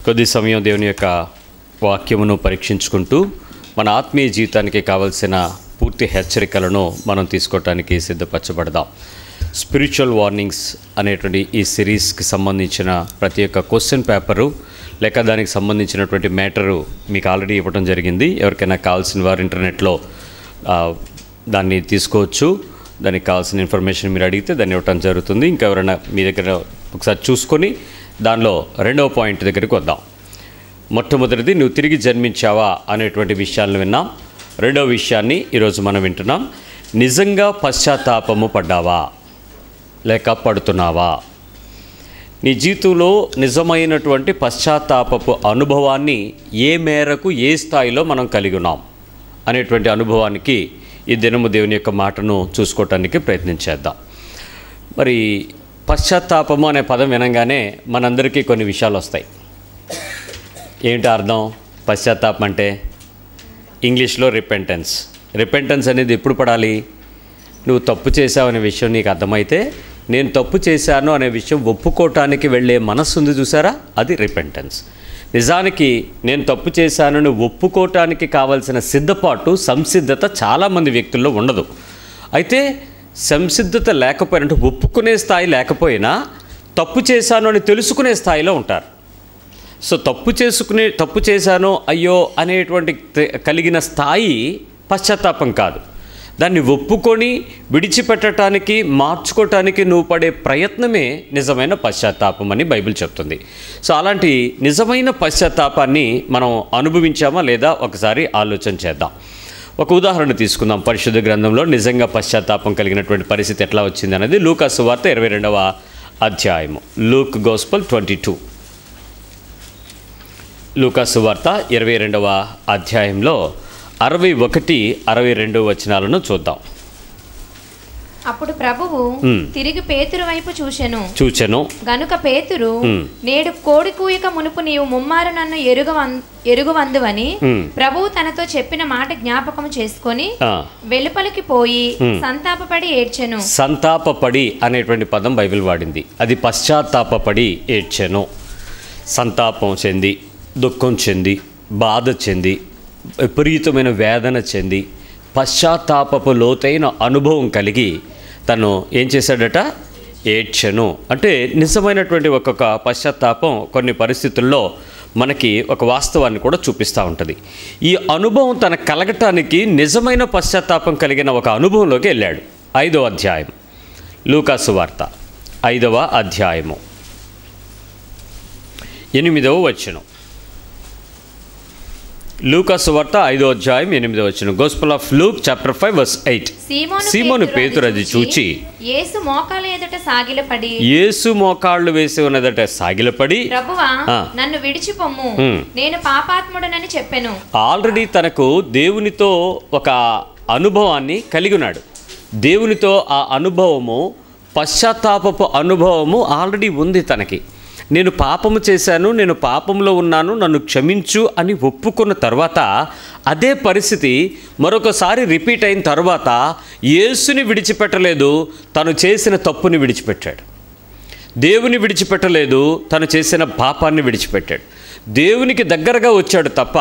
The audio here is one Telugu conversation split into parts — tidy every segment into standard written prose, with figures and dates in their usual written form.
కొద్ది సమయం దేవుని యొక్క వాక్యమును పరీక్షించుకుంటూ మన ఆత్మీయ జీవితానికి కావలసిన పూర్తి హెచ్చరికలను మనం తీసుకోవటానికి సిద్ధపరచబడదాం. స్పిరిచువల్ వార్నింగ్స్ అనేటువంటి ఈ సిరీస్కి సంబంధించిన ప్రతి ఒక్క క్వశ్చన్ పేపరు లేక దానికి సంబంధించినటువంటి మ్యాటరు మీకు ఆల్రెడీ ఇవ్వడం జరిగింది. ఎవరికైనా కావాల్సిన వారు ఇంటర్నెట్లో దాన్ని తీసుకోవచ్చు. దానికి కావాల్సిన ఇన్ఫర్మేషన్ మీరు అడిగితే దాన్ని ఇవ్వటం జరుగుతుంది. ఇంకా ఎవరైనా మీ దగ్గర ఒకసారి చూసుకొని దానిలో రెండవ పాయింట్ దగ్గరికి వద్దాం. మొట్టమొదటిది నువ్వు తిరిగి జన్మించావా అనేటువంటి విషయాలను విన్నాం. రెండవ విషయాన్ని ఈరోజు మనం వింటున్నాం. నిజంగా పశ్చాత్తాపము పడ్డావా లేక పడుతున్నావా? నీ జీవితంలో నిజమైనటువంటి పశ్చాత్తాపపు అనుభవాన్ని ఏ మేరకు ఏ స్థాయిలో మనం కలిగి ఉన్నాం అనేటువంటి అనుభవానికి ఈ దినము దేవుని యొక్క మాటను చూసుకోవటానికి ప్రయత్నించేద్దాం. మరి పశ్చాత్తాపము అనే పదం వినంగానే మనందరికీ కొన్ని విషయాలు వస్తాయి. ఏంటి అర్థం? పశ్చాత్తాపం అంటే ఇంగ్లీష్లో రిపెంటెన్స్. రిపెంటెన్స్ అనేది ఎప్పుడు పడాలి? నువ్వు తప్పు చేసావు అనే విషయం నీకు అర్థమైతే, నేను తప్పు చేశాను అనే విషయం ఒప్పుకోవటానికి వెళ్ళే మనస్సు ఉంది చూసారా, అది రిపెంటెన్స్. నిజానికి నేను తప్పు చేశానని ఒప్పుకోవటానికి కావాల్సిన సిద్ధపాటు, సంసిద్ధత చాలామంది వ్యక్తుల్లో ఉండదు. అయితే సంసిద్ధత లేకపోయినట్టు ఒప్పుకునే స్థాయి లేకపోయినా తప్పు చేశాను అని తెలుసుకునే స్థాయిలో ఉంటారు. సో తప్పు చేశాను అయ్యో అనేటువంటి కలిగిన స్థాయి పశ్చాత్తాపం కాదు. దాన్ని ఒప్పుకొని విడిచిపెట్టడానికి, మార్చుకోవటానికి నువ్వు పడే ప్రయత్నమే నిజమైన పశ్చాత్తాపం అని బైబిల్ చెప్తుంది. సో అలాంటి నిజమైన పశ్చాత్తాపాన్ని మనం అనుభవించామా లేదా ఒకసారి ఆలోచన చేద్దాం. ఒక ఉదాహరణ తీసుకుందాం. పరిశుద్ధ గ్రంథంలో నిజంగా పశ్చాత్తాపం కలిగినటువంటి పరిస్థితి ఎట్లా వచ్చింది అనేది లూకా సువార్త 22వ అధ్యాయము. Luke gospel 22. లూకా సువార్త 22వ అధ్యాయంలో 61, 62 వచనాలను చూద్దాం. అప్పుడు ప్రభువు తిరిగి పేతురు వైపు చూచెను. గనుక పేతురు, నేడు కోడి కూయక మునుపు నీవు ముమ్మారు నన్ను ఎరుగువందువని ప్రభువు తనతో చెప్పిన మాట జ్ఞాపకం చేసుకొని వెలుపలికి పోయి సంతాపపడి ఏడ్చెను. సంతాపపడి అనేటువంటి పదం బైబిల్ వాడింది. అది పశ్చాత్తాపపడి ఏడ్చెను. సంతాపం చెంది, దుఃఖం చెంది, బాధ చెంది, విపరీతమైన వేదన చెంది, పశ్చాత్తాపపు లోతైన అనుభవం కలిగి తను ఏం చేశాడట? ఏడ్చెను. అంటే నిజమైనటువంటి ఒక్కొక్క పశ్చాత్తాపం కొన్ని పరిస్థితుల్లో మనకి ఒక వాస్తవాన్ని కూడా చూపిస్తూ ఉంటుంది. ఈ అనుభవం తన కలగటానికి నిజమైన పశ్చాత్తాపం కలిగిన ఒక అనుభవంలోకి వెళ్ళాడు. 5వ అధ్యాయం లూకా సువార్త 5వ అధ్యాయము 8వ వచనం. లూకా సువార్త 5వ అధ్యాయం 8వ వచనం. Gospel of Luke chapter 5 verse 8. సీమోను పేతురు అది చూచి యేసు మోకాళ్ళ ఎదుట సాగిలపడి, యేసు మోకాళ్ళు వేసి ఉన్నదట సాగిలపడి, ప్రభువా నన్ను విడిచిపొమ్ము, నేను పాపాత్ముడనని చెప్పెను. ఆల్రెడీ తనకు దేవునితో ఒక అనుభవాన్ని కలిగి ఉన్నాడు. దేవునితో ఆ అనుభవము, పశ్చాత్తాపపు అనుభవము ఆల్రెడీ ఉంది తనకి. నేను పాపము చేశాను, నేను పాపంలో ఉన్నాను, నన్ను క్షమించు అని ఒప్పుకున్న తర్వాత అదే పరిస్థితి మరొకసారి రిపీట్ అయిన తర్వాత యేసుని విడిచిపెట్టలేదు, తను చేసిన తప్పుని విడిచిపెట్టాడు. దేవుని విడిచిపెట్టలేదు, తను చేసిన పాపాన్ని విడిచిపెట్టాడు. దేవునికి దగ్గరగా వచ్చాడు తప్ప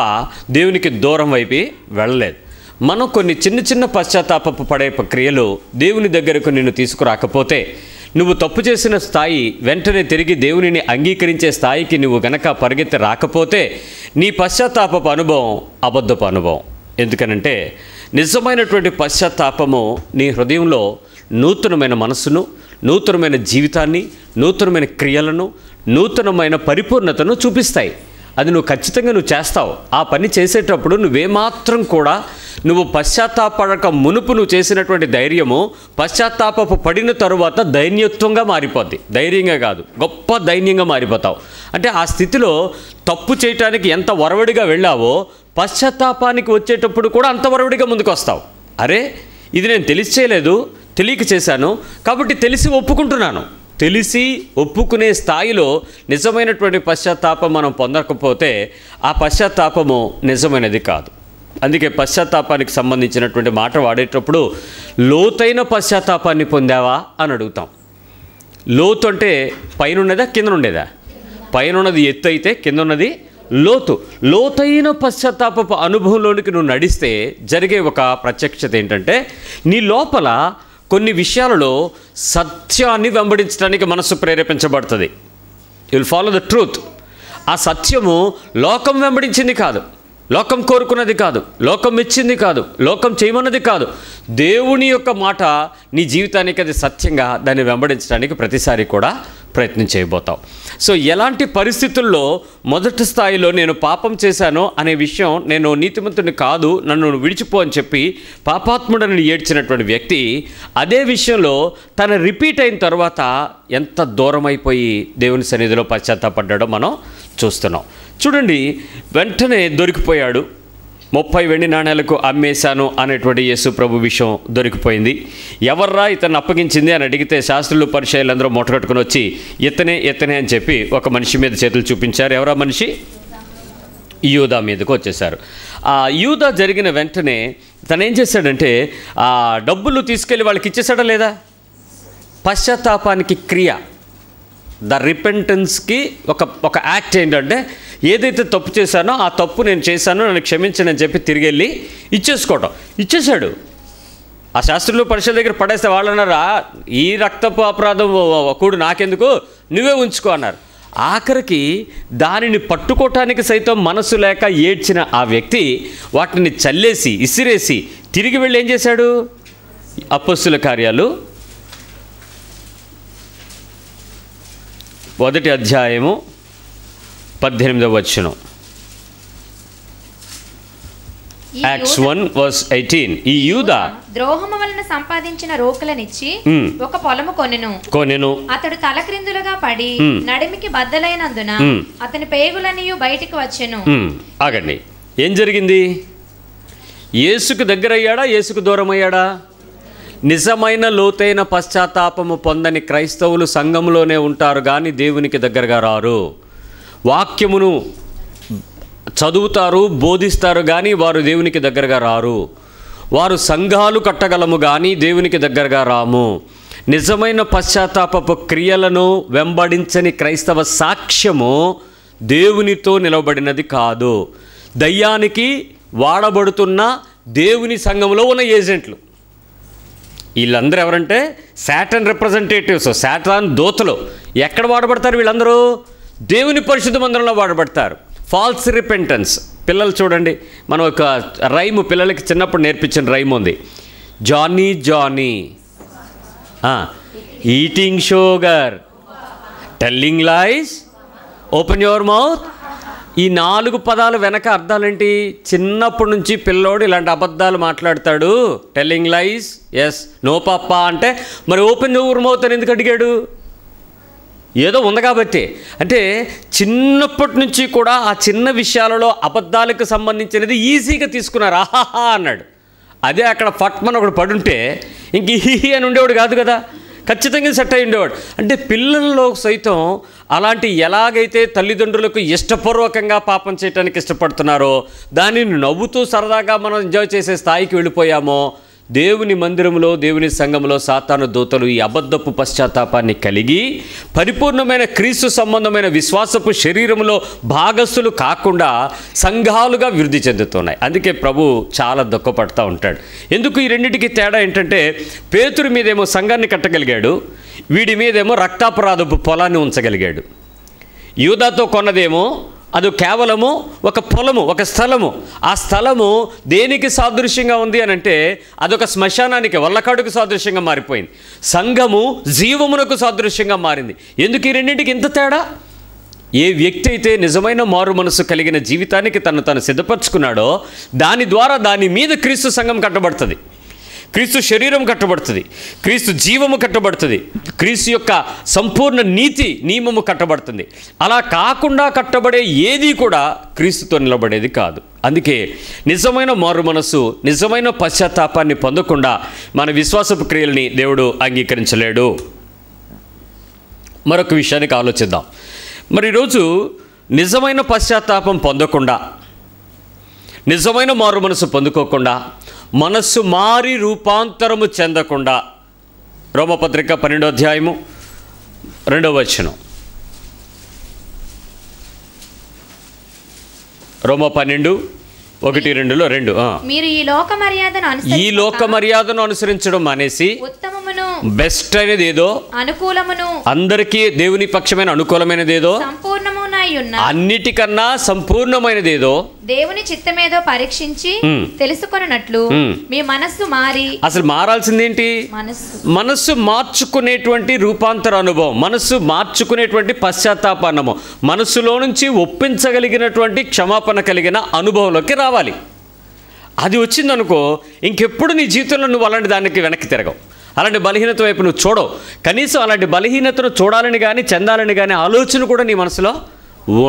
దేవునికి దూరం వైపు వెళ్ళలేదు. మనం కొన్ని చిన్న చిన్న పశ్చాత్తాపపు పడే ప్రక్రియలు దేవుని దగ్గరకు నిన్ను తీసుకురాకపోతే, నువ్వు తప్పు చేసిన స్థాయి వెంటనే తిరిగి దేవునిని అంగీకరించే స్థాయికి నువ్వు గనక పరిగెత్తి రాకపోతే నీ పశ్చాత్తాపపు అనుభవం అబద్ధపు అనుభవం. ఎందుకనంటే నిజమైనటువంటి పశ్చాత్తాపము నీ హృదయంలో నూతనమైన మనస్సును, నూతనమైన జీవితాన్ని, నూతనమైన క్రియలను, నూతనమైన పరిపూర్ణతను చూపిస్తాయి. అది నువ్వు ఖచ్చితంగా చేస్తావు. ఆ పని చేసేటప్పుడు నువ్వేమాత్రం కూడా నువ్వు పశ్చాత్తాపడక మునుపు నువ్వు చేసినటువంటి ధైర్యము పశ్చాత్తాపపు పడిన తరువాత దైన్యత్వంగా మారిపోద్ది. ధైర్యంగా కాదు, గొప్ప దైన్యంగా మారిపోతావు. అంటే ఆ స్థితిలో తప్పు చేయటానికి ఎంత వరవడిగా వెళ్ళావో పశ్చాత్తాపానికి వచ్చేటప్పుడు కూడా అంత వరవడిగా ముందుకు వస్తావు. అరే ఇది నేను తెలిసి చేయలేదు, తెలియక చేశాను కాబట్టి తెలిసి ఒప్పుకుంటున్నాను. తెలిసి ఒప్పుకునే స్థాయిలో నిజమైనటువంటి పశ్చాత్తాపం మనం పొందకపోతే ఆ పశ్చాత్తాపము నిజమైనది కాదు. అందుకే పశ్చాత్తాపానికి సంబంధించినటువంటి మాట వాడేటప్పుడు లోతైన పశ్చాత్తాపాన్ని పొందావా అని అడుగుతాం. లోతు అంటే పైన ఉండేదా కింద ఉండేదా? పైన ఉన్నది ఎత్తు అయితే కింద ఉన్నది లోతు. లోతైన పశ్చాత్తాపపు అనుభవంలోనికి నువ్వు నడిస్తే జరిగే ఒక ప్రత్యక్షత ఏంటంటే, నీ లోపల కొన్ని విషయాలలో సత్యాన్ని వెంబడించడానికి మనసు ప్రేరేపించబడుతుంది. You will follow the truth. ఆ సత్యము లోకం వెంబడించింది కాదు, లోకం కోరుకున్నది కాదు, లోకం మెచ్చింది కాదు, లోకం చేయమన్నది కాదు. దేవుని యొక్క మాట నీ జీవితానికి అది సత్యంగా దాన్ని వెంబడించడానికి ప్రతిసారి కూడా ప్రయత్నం చేయబోతావు. సో ఎలాంటి పరిస్థితుల్లో మొదటి స్థాయిలో నేను పాపం చేశాను అనే విషయం, నేను నీతిమంతుడిని కాదు, నన్ను విడిచిపో అని చెప్పి పాపాత్ముడని ఏడ్చినటువంటి వ్యక్తి అదే విషయంలో తన రిపీట్ అయిన తర్వాత ఎంత దూరం అయిపోయి దేవుని సన్నిధిలో పశ్చాత్తాపడ్డాడో మనం చూస్తున్నాం. చూడండి, వెంటనే దొరికిపోయాడు. 30 వెండి నాణేలకు అమ్మేశాను అనేటువంటి యేసు ప్రభు విషయం దొరికిపోయింది. ఎవర్రా ఇతన్ని అప్పగించింది అని అడిగితే శాస్త్రులు పరిచయాలందరూ మూటగట్టుకుని వచ్చి ఇతనే అని చెప్పి ఒక మనిషి మీద చేతులు చూపించారు. ఎవరా మనిషి? యూదా మీదకు వచ్చేసారు. ఆ యూదా జరిగిన వెంటనే తను ఏం చేశాడంటే, ఆ డబ్బులు తీసుకెళ్ళి వాళ్ళకి ఇచ్చేసాడా లేదా? పశ్చాత్తాపానికి క్రియ, ద రిపెంటెన్స్కి ఒక యాక్ట్ ఏంటంటే, ఏదైతే తప్పు చేశానో ఆ తప్పు నేను చేశానో, నన్ను క్షమించండి అని చెప్పి తిరిగి వెళ్ళి ఇచ్చేసుకోవటం. ఇచ్చేశాడు. ఆ శాస్త్రులు పరిషత్ దగ్గర పడేస్తే వాళ్ళు అన్నారా, ఈ రక్తపు అపరాధం కూడు నాకెందుకు, నువ్వే ఉంచుకో అన్నారు. ఆఖరికి దానిని పట్టుకోవటానికి సైతం మనసు లేక ఏడ్చిన ఆ వ్యక్తి వాటిని చల్లేసి ఇసిరేసి తిరిగి వెళ్ళి ఏం చేశాడు? అపొస్తలుల కార్యాలు 1వ అధ్యాయము 18వ వచనం. Acts 1:18. ఈ యూదా ద్రోహము వలన సంపాదించిన రోకలనిచ్చి ఒక పొలము కొనెను. అతడు తలక్రిందులుగా పడి నడిమికి బద్దలైనందున అతని పేగులనియు బయటికి వచ్చెను. ఆగండి, ఏం జరిగింది? యేసుకు దగ్గరయ్యాడా, యేసుకు దూరం అయ్యాడా? నిజమైన లోతైన పశ్చాత్తాపము పొందని క్రైస్తవులు సంఘంలోనే ఉంటారు కానీ దేవునికి దగ్గరగా రారు. వాక్యమును చదువుతారు, బోధిస్తారు కానీ వారు దేవునికి దగ్గరగా రారు. వారు సంఘాలు కట్టగలము కానీ దేవునికి దగ్గరగా రాము. నిజమైన పశ్చాత్తాపపు క్రియలను వెంబడించని క్రైస్తవ సాక్ష్యము దేవునితో నిలబడినది కాదు. దయ్యానికి వాడబడుతున్న దేవుని సంఘంలో ఉన్న ఏజెంట్లు వీళ్ళందరూ ఎవరంటే సాటన్ రిప్రజెంటేటివ్స్, సాటాన్ దూతలు. ఎక్కడ వాడబడతారు వీళ్ళందరూ? దేవుని పరిశుద్ధ మందిరంలో వాడబడతారు. Falls repentance. పిల్లలు చూడండి, మనం ఒక రైము పిల్లలకి చిన్నప్పుడు నేర్పించిన రైమ్ ఉంది. Johnny eating sugar, telling lies, open your mouth. ఈ 4 పదాలు వెనక అర్థాలేంటి? చిన్నప్పటి నుంచి పిల్లోడు ఇలాంటి అబద్ధాలు మాట్లాడతాడు. టెల్లింగ్ లైస్, ఎస్. నో పాపా అంటే మరి ఓపెన్ యువర్ మౌత్ అని ఎందుకు అడిగాడు? ఏదో ఉంది కాబట్టి. అంటే చిన్నప్పటి నుంచి కూడా ఆ చిన్న విషయాలలో అబద్ధాలకు సంబంధించినది ఈజీగా తీసుకున్నారు. ఆహాహా అన్నాడు. అదే అక్కడ ఫట్మన్ ఒకడు పడుంటే ఇంక హీ అని ఉండేవాడు కాదు కదా, ఖచ్చితంగా సెట్ అయి ఉండేవాడు. అంటే పిల్లల్లో సైతం అలాంటి ఎలాగైతే తల్లిదండ్రులకు ఇష్టపూర్వకంగా పాపం చేయడానికి ఇష్టపడుతున్నారో, దానిని నవ్వుతూ సరదాగా మనం ఎంజాయ్ చేసే స్థాయికి వెళ్ళిపోయామో, దేవుని మందిరంలో దేవుని సంఘంలో సాతాను దూతలు ఈ అబద్ధపు పశ్చాత్తాపాన్ని కలిగి పరిపూర్ణమైన క్రీస్తు సంబంధమైన విశ్వాసపు శరీరంలో భాగస్థులు కాకుండా సంఘాలుగా వృద్ధి చెందుతున్నాయి. అందుకే ప్రభు చాలా దుఃఖపడుతూ ఉంటాడు. ఎందుకు ఈ రెండింటికి తేడా ఏంటంటే, పేతురు మీదేమో సంఘాన్ని కట్టగలిగాడు, వీడి మీదేమో రక్తాపరాధపు పొలాన్ని ఉంచగలిగాడు. యూదాతో కొన్నదేమో అది కేవలము ఒక పొలము, ఒక స్థలము. ఆ స్థలము దేనికి సాదృశ్యంగా ఉంది అని అంటే అదొక శ్మశానానికి, వల్లకాడుకు సాదృశ్యంగా మారిపోయింది. సంఘము జీవమునకు సాదృశ్యంగా మారింది. ఎందుకు ఈ రెండింటికి ఇంత తేడా? ఏ వ్యక్తి అయితే నిజమైన మారు మనసు కలిగిన జీవితానికి తను సిద్ధపరచుకున్నాడో దాని ద్వారా దాని మీద క్రీస్తు సంఘం కట్టబడుతుంది, క్రీస్తు శరీరం కట్టబడుతుంది, క్రీస్తు జీవము కట్టబడుతుంది, క్రీస్తు యొక్క సంపూర్ణ నీతి నియమము కట్టబడుతుంది. అలా కాకుండా కట్టబడే ఏది కూడా క్రీస్తుతో నిలబడేది కాదు. అందుకే నిజమైన మారు మనసు, నిజమైన పశ్చాత్తాపాన్ని పొందకుండా మన విశ్వాసపు క్రియల్ని దేవుడు అంగీకరించలేడు. మరొక విషయానికి ఆలోచిద్దాం. మరి ఈరోజు నిజమైన పశ్చాత్తాపం పొందకుండా, నిజమైన మారు మనసు పొందుకోకుండా, మనస్సు మారి రూపాంతరము చెందకుండా, రోమపత్రిక 12వ అధ్యాయము 2వ వచనం. రోమా 12:1-2 మీరు ఈ లోక మర్యాదను అనుసరించడం మానేసి ఉత్తమమును బెస్ట్ అనేది ఏదో, అనుకూలమును, అందరికీ దేవుని పక్షమైన అనుకూలమైనది ఏదో, సంపూర్ణమునై ఉన్న అన్నిటికన్నా సంపూర్ణమైనది ఏదో, దేవుని చిత్తమేదో పరీక్షించి తెలుసుకొనున్నట్లు మీ మనస్సు మారి. అసలు మారాల్సిందేంటి? మనస్సు మార్చుకునేటువంటి రూపాంతర అనుభవం, మనస్సు మార్చుకునేటువంటి పశ్చాత్తాప అనుభవం, మనస్సులో నుంచి ఒప్పించగలిగినటువంటి క్షమాపణ కలిగిన అనుభవంలోకి రావాలి. అది వచ్చిందనుకో, ఇంకెప్పుడు నీ జీవితంలో నువ్వు అలాంటి దానికి వెనక్కి తిరగవు, అలాంటి బలహీనత వైపు నువ్వు చూడవు. కనీసం అలాంటి బలహీనతను చూడాలని కానీ చెందాలని కానీ ఆలోచన కూడా నీ మనసులో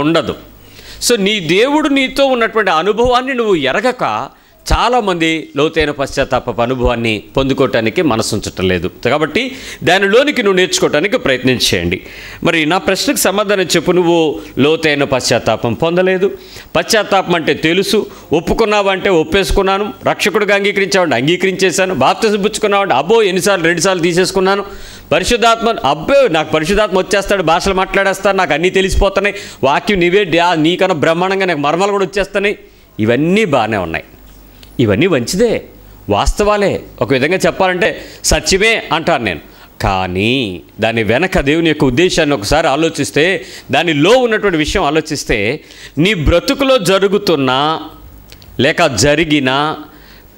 ఉండదు. సో నీ దేవుడు నీతో ఉన్నటువంటి అనుభవాన్ని నువ్వు ఎరగక చాలామంది లోతైన పశ్చాత్తాప అనుభవాన్ని పొందుకోవటానికి మనసు ఉంచటం లేదు. కాబట్టి దానిలోనికి నువ్వు నేర్చుకోవటానికి ప్రయత్నం చేయండి. మరి నా ప్రశ్నకు సమాధానం చెప్పు. నువ్వు లోతైన పశ్చాత్తాపం పొందలేదు. పశ్చాత్తాపం అంటే తెలుసు, ఒప్పుకున్నావంటే ఒప్పేసుకున్నాను, రక్షకుడిగా అంగీకరించావంటే అంగీకరించేశాను, బాప్తిసం పుచ్చుకున్నావంటే అబ్బో ఎన్నిసార్లు 2 సార్లు తీసేసుకున్నాను, పరిశుద్ధాత్మ అబ్బో నాకు పరిశుద్ధాత్మ వచ్చేస్తాడు, భాషలు మాట్లాడేస్తాను, నాకు అన్నీ తెలిసిపోతున్నాయి, వాక్యం నీవే నీకన్నా బ్రహ్మాండంగా నాకు మర్మాలు కూడా వచ్చేస్తున్నాయి. ఇవన్నీ బాగానే ఉన్నాయి, ఇవన్నీ మంచిదే, వాస్తవాలే, ఒక విధంగా చెప్పాలంటే సత్యమే అంటాను నేను. కానీ దాని వెనక దేవుని యొక్క ఉద్దేశాన్ని ఒకసారి ఆలోచిస్తే, దానిలో ఉన్నటువంటి విషయం ఆలోచిస్తే, నీ బ్రతుకులో జరుగుతున్న లేక జరిగిన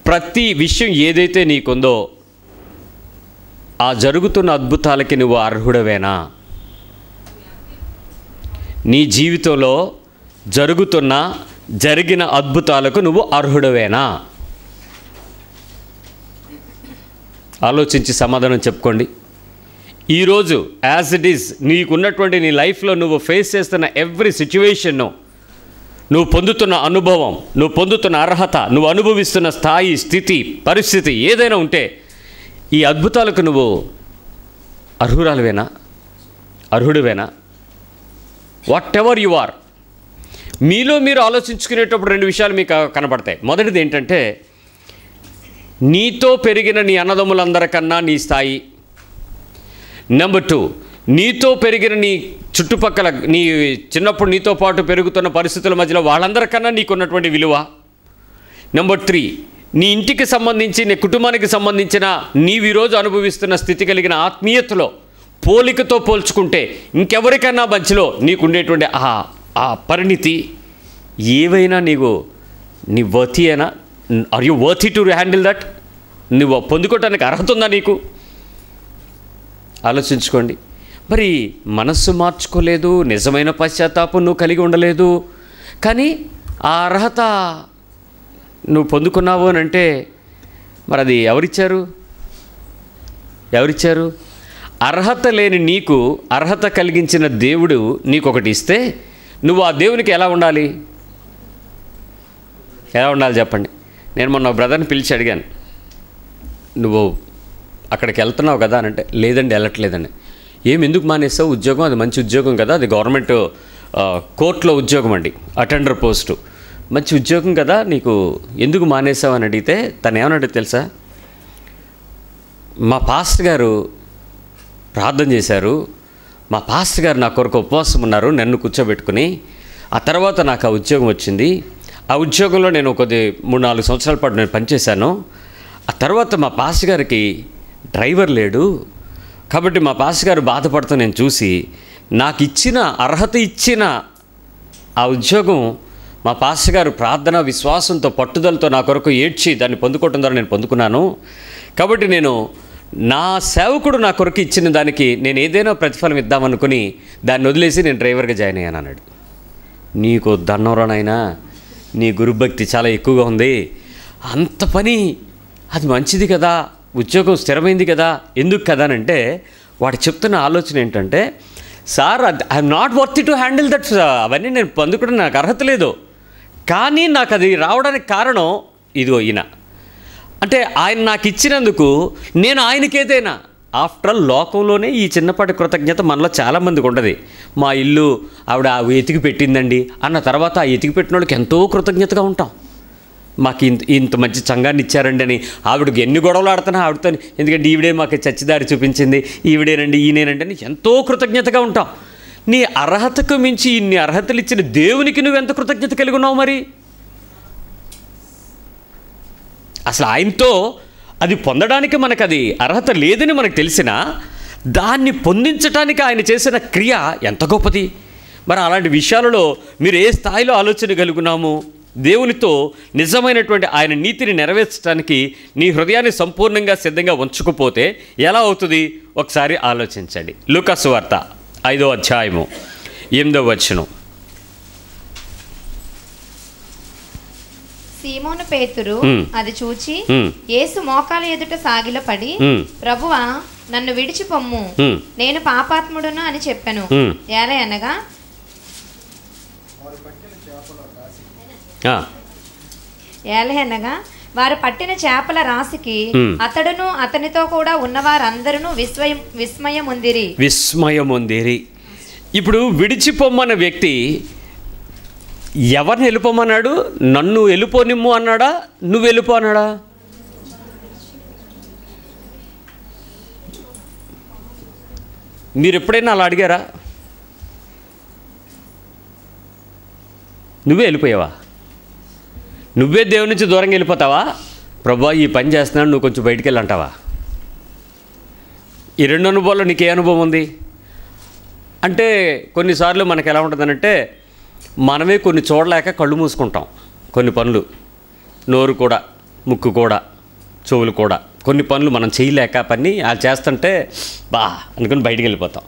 ప్రతి విషయం ఏదైతే నీకుందో ఆ జరుగుతున్న అద్భుతాలకి నువ్వు అర్హుడవేనా? నీ జీవితంలో జరిగిన అద్భుతాలకు నువ్వు అర్హుడవేనా? ఆలోచించి సమాధానం చెప్పుకోండి. ఈరోజు యాజ్ ఇట్ ఈజ్ నీకున్నటువంటి నీ లైఫ్లో నువ్వు ఫేస్ చేస్తున్న ఎవ్రీ సిచ్యువేషన్ను, నువ్వు పొందుతున్న అనుభవం, నువ్వు పొందుతున్న అర్హత, నువ్వు అనుభవిస్తున్న స్థాయి, స్థితి, పరిస్థితి ఏదైనా ఉంటే ఈ అద్భుతాలకు నువ్వు అర్హుడివేనా? Whatever you are. మీలో మీరు ఆలోచించుకునేటప్పుడు 2 విషయాలు మీకు కనబడతాయి. మొదటిది ఏంటంటే, నీతో పెరిగిన నీ అన్నదమ్ములందరికన్నా నీ స్థాయి. నెంబర్ 2, నీతో పెరిగిన నీ చుట్టుపక్కల నీ చిన్నప్పుడు నీతో పాటు పెరుగుతున్న పరిస్థితుల మధ్యలో వాళ్ళందరికన్నా నీకున్నటువంటి విలువ. నెంబర్ 3, నీ ఇంటికి సంబంధించి, నీ కుటుంబానికి సంబంధించిన నీవు ఈరోజు అనుభవిస్తున్న స్థితి కలిగిన ఆత్మీయతలో పోలికతో పోల్చుకుంటే ఇంకెవరికన్నా మధ్యలో నీకుండేటువంటి ఆ పరిణితి ఏవైనా నీ వర్తి అయినా, are you worthy to handle that? నువ్వు పొందుకోవటానికి అర్హత ఉందా నీకు? ఆలోచించుకోండి. మరి మనస్సు మార్చుకోలేదు, నిజమైన పశ్చాత్తాపం నువ్వు కలిగి ఉండలేదు, కానీ ఆ అర్హత నువ్వు పొందుకున్నావు అని అంటే మరి అది ఎవరిచ్చారు? అర్హత లేని నీకు అర్హత కలిగించిన దేవుడు నీకు ఒకటి ఇస్తే నువ్వు ఆ దేవునికి ఎలా ఉండాలి చెప్పండి. నేను మొన్న బ్రదర్ని పిలిచి అడిగాను, నువ్వు అక్కడికి వెళ్తున్నావు కదా అని అంటే, లేదండి వెళ్ళట్లేదండి. ఎందుకు మానేస్తావు? ఉద్యోగం, అది మంచి ఉద్యోగం కదా, అది గవర్నమెంట్ కోర్టులో ఉద్యోగం అండి, అటెండర్ పోస్టు, మంచి ఉద్యోగం కదా, నీకు ఎందుకు మానేసావు అని అడిగితే తను ఏమన్నాడు తెలుసా? మా పాస్టర్ గారు ప్రార్థన చేశారు, మా పాస్టర్ గారు నా కొరకు ఉపవాసం ఉన్నారు నన్ను కూర్చోబెట్టుకుని, ఆ తర్వాత నాకు ఆ ఉద్యోగం వచ్చింది. ఆ ఉద్యోగంలో నేను 3-4 సంవత్సరాల పాటు నేను పనిచేశాను. ఆ తర్వాత మా పాస్టర్ గారికి డ్రైవర్ లేడు, కాబట్టి మా పాస్టర్ గారు బాధపడుతూ నేను చూసి నాకు ఇచ్చిన అర్హత ఇచ్చిన ఆ ఉద్యోగం మా పాస్టర్ గారు ప్రార్థన, విశ్వాసంతో, పట్టుదలతో నా కొరకు ఏడ్చి దాన్ని పొందుకోవటం ద్వారా నేను పొందుకున్నాను. కాబట్టి నేను నా సేవకుడు నా కొరకు ఇచ్చిన దానికి నేను ఏదైనా ప్రతిఫలం ఇద్దామనుకుని దాన్ని వదిలేసి నేను డ్రైవర్గా జాయిన్ అయ్యాను అన్నాడు. నీకు దండంరానైనా, నీ గురుభక్తి చాలా ఎక్కువగా ఉంది, అంత పని అది మంచిది కదా, ఉద్యోగం స్థిరమైంది కదా, ఎందుకు కదా అని అంటే వాడు చెప్తున్న ఆలోచన ఏంటంటే, sir I'm not worthy to handle that, అవన్నీ నేను పొందుకోవడం నాకు అర్హత లేదు, కానీ నాకు అది రావడానికి కారణం ఇదిగో ఈయన. అంటే ఆయన నాకు ఇచ్చినందుకు నేను ఆయనకేదైనా, ఆఫ్టర్ ఆల్ లోకంలోనే ఈ చిన్నపాటి కృతజ్ఞత మనలో చాలామందికి ఉండదు. మా ఇల్లు ఆవిడ ఎతికి పెట్టిందండి అన్న తర్వాత ఆ ఎతికి పెట్టిన వాళ్ళకి ఎంతో కృతజ్ఞతగా ఉంటాం. మాకు ఇంత మంచి సంఘాన్ని ఇచ్చారండి అని ఆవిడకి ఎన్ని గొడవలు ఆడుతున్నా ఆవిడతో, ఎందుకంటే ఈవిడే మాకు చచ్చిదారి చూపించింది, ఈవిడేనండి ఈయనేనండి అని ఎంతో కృతజ్ఞతగా ఉంటాం. నీ అర్హతకు మించి ఇన్ని అర్హతలు ఇచ్చిన దేవునికి నువ్వెంత కృతజ్ఞత కలిగి ఉన్నావు? మరి అసలు ఆయనతో అది పొందడానికి మనకు అది అర్హత లేదని మనకు తెలిసినా దాన్ని పొందించడానికి ఆయన చేసిన క్రియ ఎంత గొప్పది. మరి అలాంటి విషయాలలో మీరు ఏ స్థాయిలో ఆలోచన కలుగున్నాము? దేవునితో నిజమైనటువంటి ఆయన నీతిని నెరవేర్చడానికి నీ హృదయాన్ని సంపూర్ణంగా సిద్ధంగా ఉంచకపోతే ఎలా అవుతుంది? ఒకసారి ఆలోచించండి. లూకా సువార్త 5వ అధ్యాయము 8వ వచనం. సీమోను పేతురు అది చూచి యేసు మోకాల ఎదుట సాగిలపడి, ప్రభువా నన్ను విడిచిపొమ్ము, నేను పాపాత్ముడును అని చెప్పాను. ఏలయనగా వారు పట్టిన చేపల రాశికి అతడును అతనితో కూడా ఉన్నవారందరూ విస్మయముందిరి. ఇప్పుడు విడిచిపోమ్మన్న వ్యక్తి ఎవరిని వెళ్ళిపోమన్నాడు? నన్ను వెళ్ళిపోనిమ్ము అన్నాడా? నువ్వు వెళ్ళిపో అన్నాడా? మీరు ఎప్పుడైనా అలా అడిగారా? నువ్వే వెళ్ళిపోయావా? నువ్వే దేవుని నుంచి దూరంగా వెళ్ళిపోతావా? ప్రభువా ఈ పని చేస్తున్నాడు, నువ్వు కొంచెం బయటికి వెళ్ళంటావా? ఈ రెండు అనుభవాల్లో నీకు ఏ అనుభవం ఉంది అంటే, కొన్నిసార్లు మనకు ఎలా ఉంటుందనంటే, మనమే కొన్ని చూడలేక కళ్ళు మూసుకుంటాం. కొన్ని పనులు, నోరు కూడా, ముక్కు కూడా, చెవులు కూడా, కొన్ని పనులు మనం చేయలేక పని అది చేస్తుంటే బా అనుకుని బయటికి వెళ్ళిపోతాం.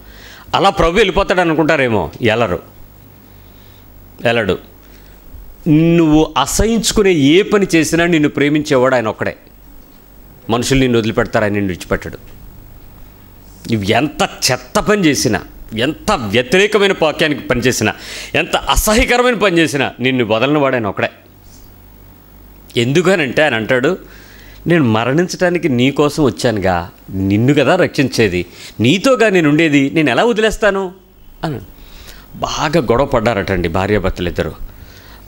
అలా ప్రభు వెళ్ళిపోతాడు అనుకుంటారేమో. వెళ్ళడు. నువ్వు అసహించుకునే ఏ పని చేసినా నిన్ను ప్రేమించేవాడు ఆయన ఒక్కడే. మనుషులు నిన్ను వదిలిపెడతారు, ఆయన నిన్ను విడిచిపెట్టడు. నువ్వు ఎంత చెత్త పని చేసినా, ఎంత వ్యతిరేకమైన వాక్యానికి పనిచేసినా, ఎంత అసహ్యకరమైన పని చేసినా నిన్ను వదలనివాడు ఆయన ఒక్కడే. ఎందుకనంటే ఆయన అంటాడు, నేను మరణించడానికి నీ కోసం వచ్చానుగా, నిన్ను కదా రక్షించేది, నీతోగా నేను ఉండేది, నేను ఎలా వదిలేస్తాను అని. బాగా గొడవ పడ్డారటండి భార్యాభర్తలు ఇద్దరు.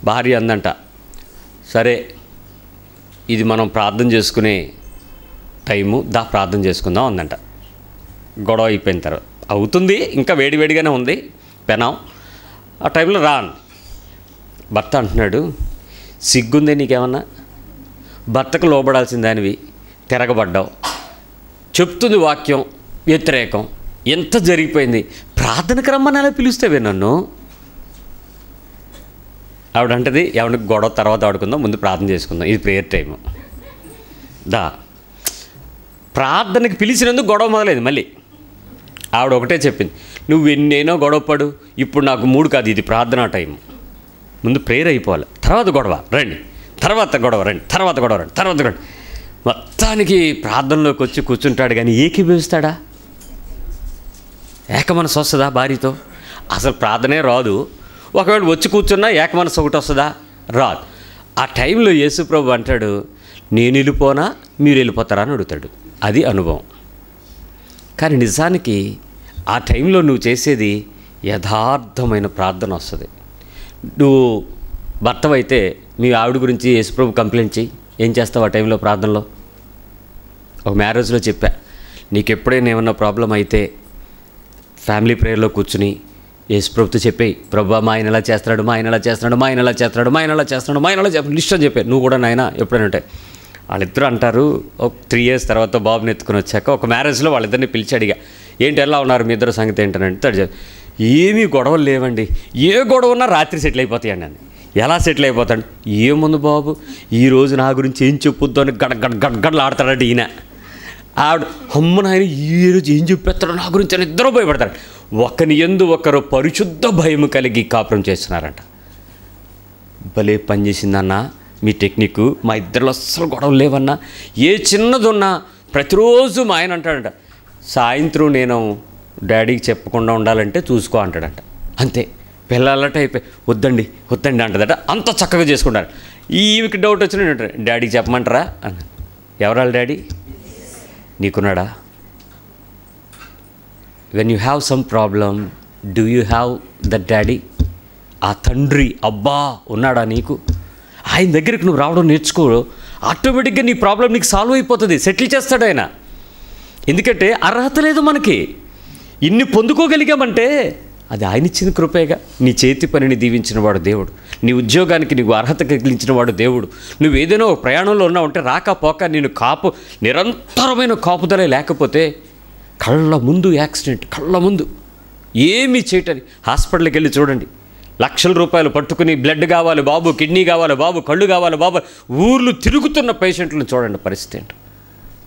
భార్య అందంట, సరే ఇది మనం ప్రార్థన చేసుకునే టైము, ప్రార్థన చేసుకుందాం అందంట. గొడవ అయిపోయిన తర్వాత అవుతుంది, ఇంకా వేడివేడిగానే ఉంది పెనం. ఆ టైంలో రాను భర్త అంటున్నాడు, సిగ్గుందే నీకేమన్నా? భర్తకు లోబడాల్సిన దానివి తిరగబడ్డావు, చెప్తుంది వాక్యం వ్యతిరేకం, ఎంత జరిగిపోయింది, ప్రార్థనకు రమ్మని అలా పిలుస్తావే నన్ను? ఆవిడంటది, ఎవరికి గొడవ తర్వాత ఆడుకుందాం, ముందు ప్రార్థన చేసుకుందాం, ఇది ప్రేయర్ టైము. ప్రార్థనకి పిలిచినందుకు గొడవ మొదలైంది. మళ్ళీ ఆవిడ ఒకటే చెప్పింది, నువ్వు ఎన్నైనా గొడవపడు, ఇప్పుడు నాకు మూడు కాదు, ఇది ప్రార్థనా టైము, ముందు ప్రేయర్ అయిపోవాలి, తర్వాత గొడవ రండి, తర్వాత గొడవ రండి, తర్వాత గొడవ రండి, తర్వాత గొడవ. మొత్తానికి ప్రార్థనలోకి వచ్చి కూర్చుంటాడు, కానీ ఏకీభవిస్తాడా? ఏకమనసు వస్తుందా భార్యతో? అసలు ప్రార్థనే రాదు. ఒకవేళ వచ్చి కూర్చున్నా ఏకమనసు ఒకటి వస్తుందా? రాదు. ఆ టైంలో యేసుప్రభు అంటాడు, నేను వెళ్ళిపోనా మీరు వెళ్ళిపోతారా అని అడుగుతాడు. అది అనుభవం. కానీ నిజానికి ఆ టైంలో నువ్వు చేసేది యథార్థమైన ప్రార్థన వస్తుంది. నువ్వు భర్తవైతే మీ ఆవిడ గురించి యేసుప్రభు కంప్లైంట్ చేయి. ఏం చేస్తావు ఆ టైంలో ప్రార్థనలో? ఒక మ్యారేజ్లో చెప్పా, నీకు ఎప్పుడైనా ఏమన్నా ప్రాబ్లం అయితే ఫ్యామిలీ ప్రేయర్లో కూర్చుని యేసుప్రభుతో చెప్పేయి, ప్రభు మా ఆయన ఎలా చేస్తున్నాడు, మా ఆయన ఎలా చేస్తున్నాడు, మా ఆయన ఎలా చేస్తున్నాడు, మా ఆయన ఎలా చేస్తున్నాడు, మా ఆయన ఎలా చేస్తున్నాడు లిస్ట్ అని చెప్పారు. నువ్వు కూడా నాయన ఎప్పుడైనా ఉంటాయి. వాళ్ళిద్దరూ అంటారు, ఒక 3 years తర్వాత బాబుని ఎత్తుకుని వచ్చాక ఒక మ్యారేజ్లో వాళ్ళిద్దరిని పిలిచి అడిగా, ఏంటి ఎలా ఉన్నారు మీ ఇద్దరు సంగతి ఏంటంటే, ఏమీ గొడవలు లేవండి, ఏ గొడవ ఉన్నా రాత్రి సెటిల్ అయిపోతాయండి అని. ఎలా సెటిల్ అయిపోతాడు? ఏముంది బాబు, ఈరోజు నా గురించి ఏం చెప్పుద్దు అని గడ్గడ్లు ఆడతాడంటే ఈయన. ఆవిడ అమ్మ నాయన ఈరోజు ఏం చెప్పేస్తాడో నా గురించి అని ఇద్దరు భయపడతాడు. ఒకని యందు ఒకరు పరిశుద్ధ భయం కలిగి కాపురం చేస్తున్నారంట. భలే పనిచేసిందన్నా మీ టెక్నిక్, మా ఇద్దరిలో అస్సలు గొడవలు లేవన్నా, ఏ చిన్నది ఉన్నా ప్రతిరోజు మా ఆయన అంటాడంట, సాయంత్రం నేను డాడీకి చెప్పకుండా ఉండాలంటే చూసుకో అంటాడంట. అంతే, పిల్లలట అయిపోయి వద్దండి అంటదట. అంత చక్కగా చేసుకుంటారు. ఈమెకి డౌట్ వచ్చిన డాడీకి చెప్పమంటారా అన్న. ఎవరాళ్ళ డాడీ? నీకున్నాడా? When you have some problem, do you have that daddy? ఆ తండ్రి అబ్బా ఉన్నాడా నీకు? ఆయన దగ్గరికి నువ్వు రావడం నేర్చుకో, ఆటోమేటిక్గా నీ ప్రాబ్లం నీకు సాల్వ్ అయిపోతుంది, సెటిల్ చేస్తాడు ఆయన. ఎందుకంటే అర్హత లేదు మనకి. ఇన్ని పొందుకోగలిగామంటే అది ఆయన ఇచ్చిన కృపేగా. నీ చేతి పనిని దీవించిన వాడు దేవుడు, నీ ఉద్యోగానికి నీకు అర్హత కలిగించిన వాడు దేవుడు. నువ్వు ఏదైనా ఒక ప్రయాణంలో ఉన్నావు అంటే రాకపోక నేను నిరంతరమైన కాపుదలే లేకపోతే కళ్ళ ముందు యాక్సిడెంట్, కళ్ళ ముందు ఏమీ చేయటని. హాస్పిటల్కి వెళ్ళి చూడండి, లక్షల రూపాయలు పట్టుకుని బ్లడ్ కావాలి బాబు, కిడ్నీ కావాలి బాబు, కళ్ళు కావాలి బాబు, ఊర్లు తిరుగుతున్న పేషెంట్లను చూడండి పరిస్థితి ఏంటి.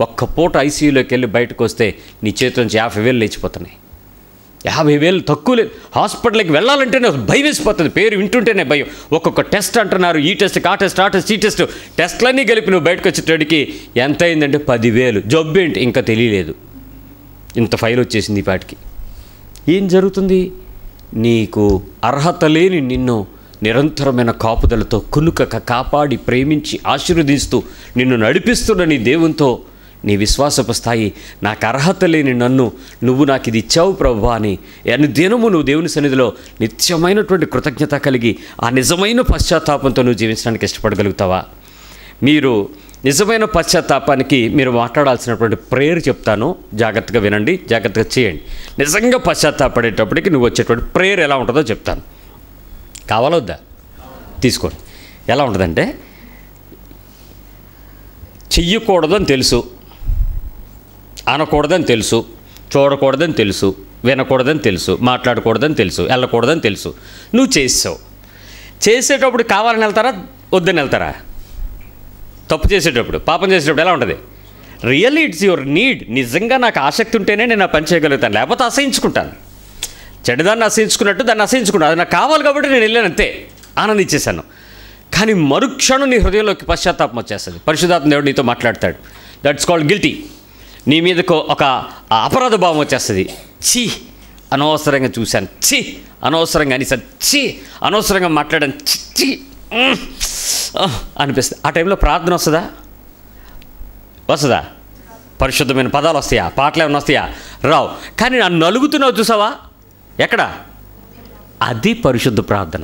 ఒక్క పూట ఐసీయూలోకి వెళ్ళి బయటకు వస్తే నీ చేతి నుంచి 50,000 లేచిపోతున్నాయి. 50,000 తక్కువ లేదు. హాస్పిటల్కి వెళ్ళాలంటేనే భయం వేసిపోతుంది, పేరు వింటుంటేనే భయం. ఒక్కొక్క టెస్ట్ అంటున్నారు, ఈ టెస్ట్ ఆ టెస్ట్ ఆ టెస్ట్ ఈ టెస్ట్, టెస్ట్లన్నీ కలిపి నువ్వు బయటకు వచ్చేటడికి ఎంత అయిందంటే 10,000. జబ్బు ఏంటి ఇంకా తెలియలేదు, ఇంత ఫైల్ వచ్చేసింది ఈ పాటికి. ఏం జరుగుతుంది? నీకు అర్హత లేని నిన్ను నిరంతరమైన కాపుదలతో కునుకక కాపాడి ప్రేమించి ఆశీర్వదిస్తూ నిన్ను నడిపిస్తున్న నీ దేవునితో నీ విశ్వాసపు స్థాయి, నాకు అర్హత లేని నన్ను నువ్వు నాకు ఇది ఇచ్చావు ప్రభువా అని దినము నువ్వు దేవుని సన్నిధిలో నిత్యమైనటువంటి కృతజ్ఞత కలిగి ఆ నిజమైన పశ్చాత్తాపంతో నువ్వు జీవించడానికి ఇష్టపడగలుగుతావా? మీరు నిజమైన పశ్చాత్తాపానికి మీరు మాట్లాడాల్సినటువంటి ప్రేయర్ చెప్తాను, జాగ్రత్తగా వినండి, జాగ్రత్తగా చేయండి. నిజంగా పశ్చాత్తాపడేటప్పటికి నువ్వు వచ్చేటువంటి ప్రేయర్ ఎలా ఉంటుందో చెప్తాను. కావాలా వద్దా? తీసుకోండి. ఎలా ఉంటుందంటే, చెయ్యకూడదని తెలుసు, అనకూడదని తెలుసు, చూడకూడదని తెలుసు, వినకూడదని తెలుసు, మాట్లాడకూడదని తెలుసు, వెళ్ళకూడదని తెలుసు, నువ్వు చేసావు. చేసేటప్పుడు కావాలని వెళ్తారా, వద్దని వెళ్తారా? తప్పు చేసేటప్పుడు, పాపం చేసేటప్పుడు ఎలా ఉంటుంది? Really it's your need. నిజంగా నాకు ఆసక్తి ఉంటేనే నేను ఆ పని చేయగలుగుతాను, లేకపోతే అసహించుకుంటాను. చెడ్డదాన్ని అసహించుకున్నట్టు దాన్ని అసహించుకుంటాను. అది నాకు కావాలి కాబట్టి నేను వెళ్ళాను, అంతే, ఆనందించేశాను. కానీ మరుక్షణం నీ హృదయంలోకి పశ్చాత్తాపం వచ్చేస్తుంది. పరిశుద్ధాత్మ దేవుడు నీతో మాట్లాడతాడు. That's called guilty. నీ మీదకు ఒక అపరాధ భావం వచ్చేస్తుంది. ఛీ, అనవసరంగా చూశాను, ఛీ, అనవసరంగా అనేసాను, ఛీ, అనవసరంగా మాట్లాడాను, ఛీ అనిపిస్తుంది. ఆ టైంలో ప్రార్థన వస్తుందా? వస్తుందా? పరిశుద్ధమైన పదాలు వస్తాయా? పాటలు ఏమైనా వస్తాయా? రావు. కానీ నన్ను నలుగుతున్నావు చూసావా? ఎక్కడ? అది పరిశుద్ధ ప్రార్థన.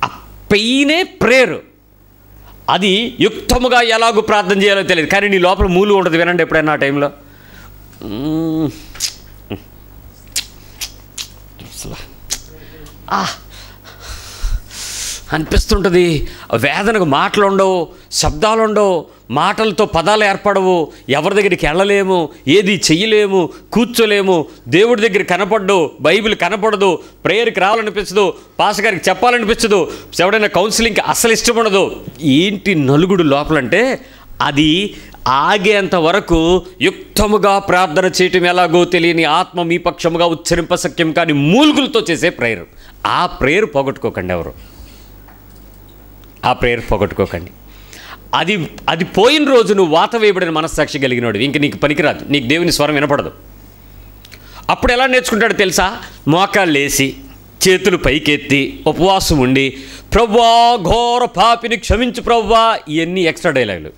ఆ పెయినే ప్రేయరు. అది యుక్తముగా ఎలాగో ప్రార్థన చేయాలో తెలియదు, కానీ నీ లోపల మూలు ఉండదు. వినండి ఎప్పుడైనా ఆ టైంలో అనిపిస్తుంటుంది. వేదనకు మాటలు ఉండవు, శబ్దాలు ఉండవు, మాటలతో పదాలు ఏర్పడవు, ఎవరి దగ్గరికి వెళ్ళలేము, ఏది చెయ్యలేము, కూర్చోలేము, దేవుడి దగ్గర కనపడదు, బైబిల్ కనపడదు, ప్రేయర్కి రావాలనిపించదు, పాస్ గారికి చెప్పాలనిపించదు, ఎవడైనా కౌన్సిలింగ్కి అస్సలు ఇష్టం ఉండదు. ఏంటి నలుగుడు లోపలంటే అది ఆగేంత వరకు యుక్తముగా ప్రార్థన చేయటం ఎలాగో తెలియని ఆత్మ మీ పక్షముగా ఉచ్చరింపశక్యం కానీ మూలుగులతో చేసే ప్రేయర్. ఆ ప్రేయర్ పోగొట్టుకోకండి ఎవరు, ఆ ప్రేయర్ పోగొట్టుకోకండి. అది పోయిన రోజు నువ్వు వాత వేయబడిన మనస్సాక్షి కలిగినోడు, ఇంక నీకు పనికిరాదు, నీకు దేవుని స్వరం వినపడదు. అప్పుడు ఎలా నేర్చుకుంటాడో తెలుసా? మోకాళ్ళు లేసి చేతులు పైకెత్తి ఉపవాసం ఉండి, ప్రభువా ఘోర పాపిని క్షమించు ప్రభువా, ఇవన్నీ ఎక్స్ట్రా డైలాగులు.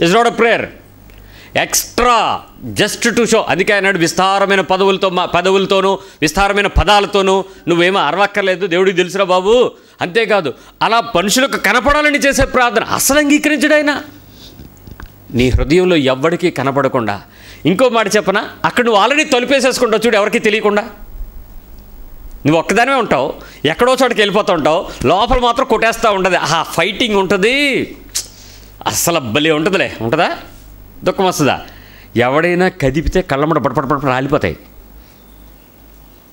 It's not a prayer, extra, just to show. అందుకే అన్నాడు విస్తారమైన పదవులతోనూ విస్తారమైన పదాలతోనూ నువ్వేమో అరవక్కర్లేదు, దేవుడికి తెలుసురా బాబు. అంతేకాదు, అలా మనుషులకు కనపడాలని చేసే ప్రార్థన అసలు అంగీకరించడు ఆయన. నీ హృదయంలో ఎవ్వడికి కనపడకుండా. ఇంకో మాట చెప్పనా, అక్కడ నువ్వు ఆల్రెడీ తలుపేసేసుకుంటావు చూడు, ఎవరికి తెలియకుండా. నువ్వు ఒక్కదానివే ఉంటావు, ఎక్కడో చోటకి వెళ్ళిపోతూ ఉంటావు, లోపల మాత్రం కొట్టేస్తూ ఉంటుంది. ఆ ఫైటింగ్ ఉంటుంది, అసలు భలే ఉంటుందిలే. ఉంటుందా? దుఃఖం వస్తుందా? ఎవడైనా కదిపితే కళ్ళమ్మట పడపడ రాలిపోతాయి.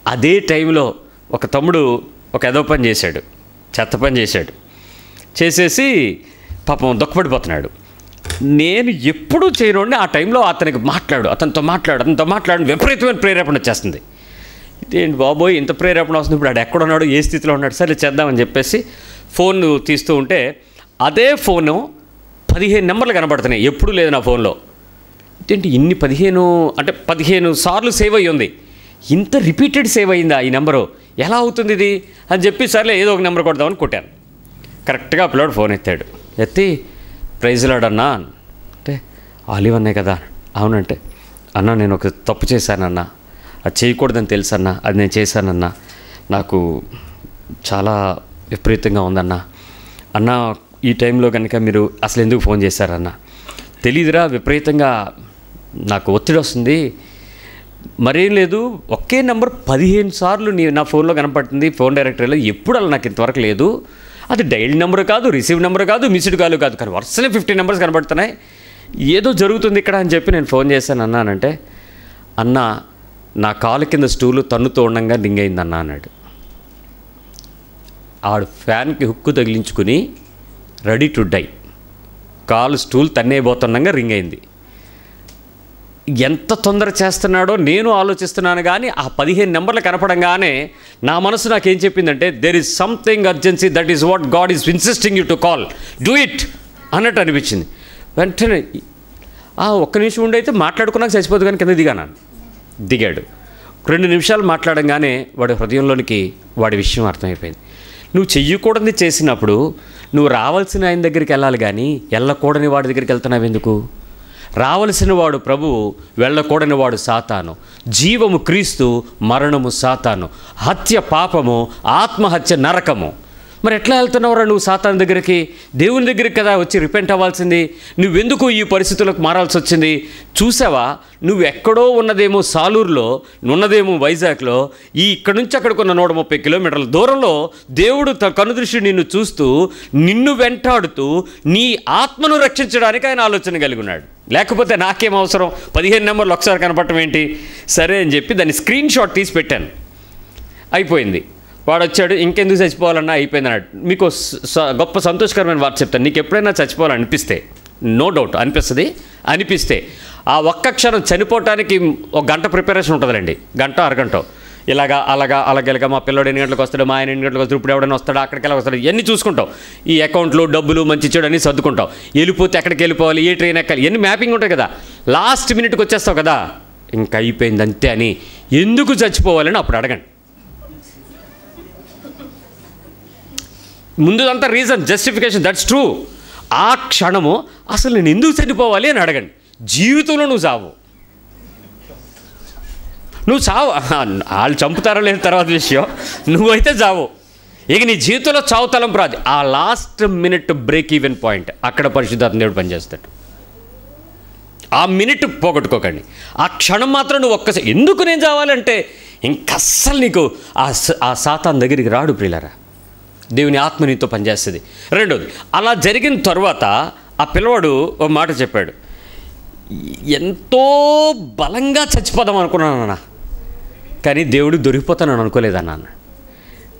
అదే టైంలో ఒక తమ్ముడు ఒక ఎదో పని చేశాడు, చెత్త పని చేశాడు, చేసేసి పాపం దుఃఖపడిపోతున్నాడు. నేను ఎప్పుడూ చేయనుండి ఆ టైంలో అతనితో మాట్లాడు విపరీతమైన ప్రేరేపణ వచ్చేస్తుంది. ఇదేంటి బాబోయ్ ఇంత ప్రేరేపణ వస్తుంది, ఇప్పుడు ఆడు ఎక్కడున్నాడు, ఏ స్థితిలో ఉన్నాడు, సరే చేద్దామని చెప్పేసి ఫోన్ తీస్తూ ఉంటే అదే ఫోను 15 నెంబర్లు కనబడుతున్నాయి. ఎప్పుడు లేదు నా ఫోన్లో. ఏంటి ఇన్ని 15 సార్లు సేవ్ అయ్యి ఉంది, ఇంత రిపీటెడ్ సేవ్ అయిందా ఈ నెంబరు, ఎలా అవుతుంది ఇది అని చెప్పి సర్లే ఏదో ఒక నెంబర్ కొడదామని కొట్టాను. కరెక్ట్గా పిల్లాడు ఫోన్ ఎత్తి ప్రైజ్ లాడ్ అన్నా అంటే ఆలివ్ అన్నాయి కదా. అవునంటే అన్నా నేను ఒక తప్పు చేశానన్నా, అది చేయకూడదని తెలుసు అన్నా, అది నేను చేశానన్నా, నాకు చాలా విపరీతంగా ఉందన్నా. అన్నా ఈ టైంలో కనుక మీరు అసలు ఎందుకు ఫోన్ చేశారన్నా? తెలీదురా, విపరీతంగా నాకు ఒత్తిడి వస్తుంది, మరేం లేదు, ఒక్క ఒకే నెంబర్ 15 సార్లు నా ఫోన్లో కనపడుతుంది, ఫోన్ డైరెక్టరీలో. ఎప్పుడు అలా నాకు ఇంతవరకు లేదు. అది డైల్ నెంబర్ కాదు, రిసీవ్ నెంబర్ కాదు, మిస్డ్ కాల్ కాదు, కానీ వరుసనే 15 నెంబర్స్ కనపడుతున్నాయి. ఏదో జరుగుతుంది ఇక్కడ అని చెప్పి నేను ఫోన్ చేశాను. అన్నానంటే, అన్న నా కాలు కింద స్టూలు తన్నుతూ ఉండగా రింగ్ అయిందన్న అన్నాడు. ఆడు ఫ్యాన్కి హుక్కు తగిలించుకుని రెడీ టు డై, కాలు స్టూల్ తన్నేయబోతుండగా రింగ్ అయింది. ఎంత తొందర చేస్తున్నాడో నేను ఆలోచిస్తున్నాను. కానీ ఆ 15 నెంబర్లు కనపడంగానే నా మనసు నాకేం చెప్పిందంటే, there is something urgency, that is what God is insisting you to call, do it అన్నట్టు అనిపించింది. వెంటనే ఒక్క నిమిషం ఉండైతే మాట్లాడుకున్నాక చచ్చిపోదు కానీ కింద దిగాడు. 2 నిమిషాలు మాట్లాడంగానే వాడి హృదయంలోనికి వాడి విషయం అర్థమైపోయింది. నువ్వు చెయ్యకూడని చేసినప్పుడు నువ్వు రావాల్సిన ఆయన దగ్గరికి వెళ్ళాలి, కానీ వెళ్ళకూడని వాడి దగ్గరికి వెళ్తున్నావు ఎందుకు? రావలసిన వాడు ప్రభువు, వెళ్ళకూడని వాడు సాతాను. జీవము క్రీస్తు, మరణము సాతాను. హత్య పాపము, ఆత్మహత్య నరకము. మరి ఎట్లా వెళ్తున్నావురా నువ్వు సాతాను దగ్గరికి? దేవుని దగ్గరికి కదా వచ్చి రిపెంట్ అవ్వాల్సింది. నువ్వెందుకు ఈ పరిస్థితులకు మారాల్సి వచ్చింది? చూసావా, నువ్వు ఎక్కడో ఉన్నదేమో సాలూరులో, ఉన్నదేమో వైజాగ్లో, ఇక్కడ నుంచి అక్కడికున్న 130 కిలోమీటర్ల దూరంలో దేవుడు కనుదృష్టి నిన్ను చూస్తూ, నిన్ను వెంటాడుతూ, నీ ఆత్మను రక్షించడానికి ఆయన ఆలోచన కలిగి ఉన్నాడు. లేకపోతే నాకేం అవసరం, 15 నెంబర్లు ఒకసారి కనపడటం ఏంటి? సరే అని చెప్పి దాన్ని స్క్రీన్ షాట్ తీసి పెట్టాను. అయిపోయింది. వాడు వచ్చాడు, ఇంకెందుకు చచ్చిపోవాలన్నా అయిపోయింది అన్నాడు. మీకు గొప్ప సంతోషకరమైన వార్త చెప్తాను. నీకు ఎప్పుడైనా చచ్చిపోవాలనిపిస్తే, నో డౌట్ అనిపిస్తే ఆ ఒక్క క్షణం చనిపోవటానికి 1 గంట ప్రిపరేషన్ ఉంటుందండి. గంట అరగంట అలాగా మా పిల్లడు ఎన్ని గంటలకు వస్తాడు, మా ఆయన ఎన్ని గంటలకు వస్తాడు, ఇప్పుడు ఎవడైనా వస్తాడు, అక్కడికి ఎలా వస్తాడు, ఇవన్నీ చూసుకుంటాం. ఈ అకౌంట్లు, డబ్బులు, మంచి చెడు అన్నీ సర్దుకుంటాం. వెళ్ళిపోతే ఎక్కడికి వెళ్ళిపోవాలి, ఏ ట్రైన్ ఎక్కాలి, ఎన్ని మ్యాపింగ్ ఉంటాయి కదా. లాస్ట్ మినిట్కి వచ్చేస్తావు కదా, ఇంకా అయిపోయింది అంతే అని ఎందుకు చచ్చిపోవాలని అప్పుడు అడగండి. ముందుదంతా రీజన్, జస్టిఫికేషన్, దట్స్ ట్రూ. ఆ క్షణము అసలు నేను ఎందుకు చనిపోవాలి అని అడగండి. జీవితంలో నువ్వు చావు వాళ్ళు చంపుతారో లేదు తర్వాత విషయం, నువ్వైతే చావు. ఇక నీ జీవితంలో చావు తలంపు రాదు. ఆ last minute break even point, అక్కడ పరిశుద్ధాత్మ దేవుడు పనిచేస్తాడు. ఆ మినిట్ పోగొట్టుకోకండి. ఆ క్షణం మాత్రం నువ్వు ఒక్కసారి ఎందుకు నేను చావాలంటే ఇంకస్సలు నీకు ఆ సాతాను దగ్గరికి రాడు ప్రియులారా. దేవుని ఆత్మ నీతో పనిచేస్తుంది. రెండోది, అలా జరిగిన తర్వాత ఆ పిల్లవాడు ఒక మాట చెప్పాడు, ఎంతో బలంగా చచ్చిపోదాం అనుకున్నానన్నా, కానీ దేవుడు దొరికిపోతానని అనుకోలేదన్నా.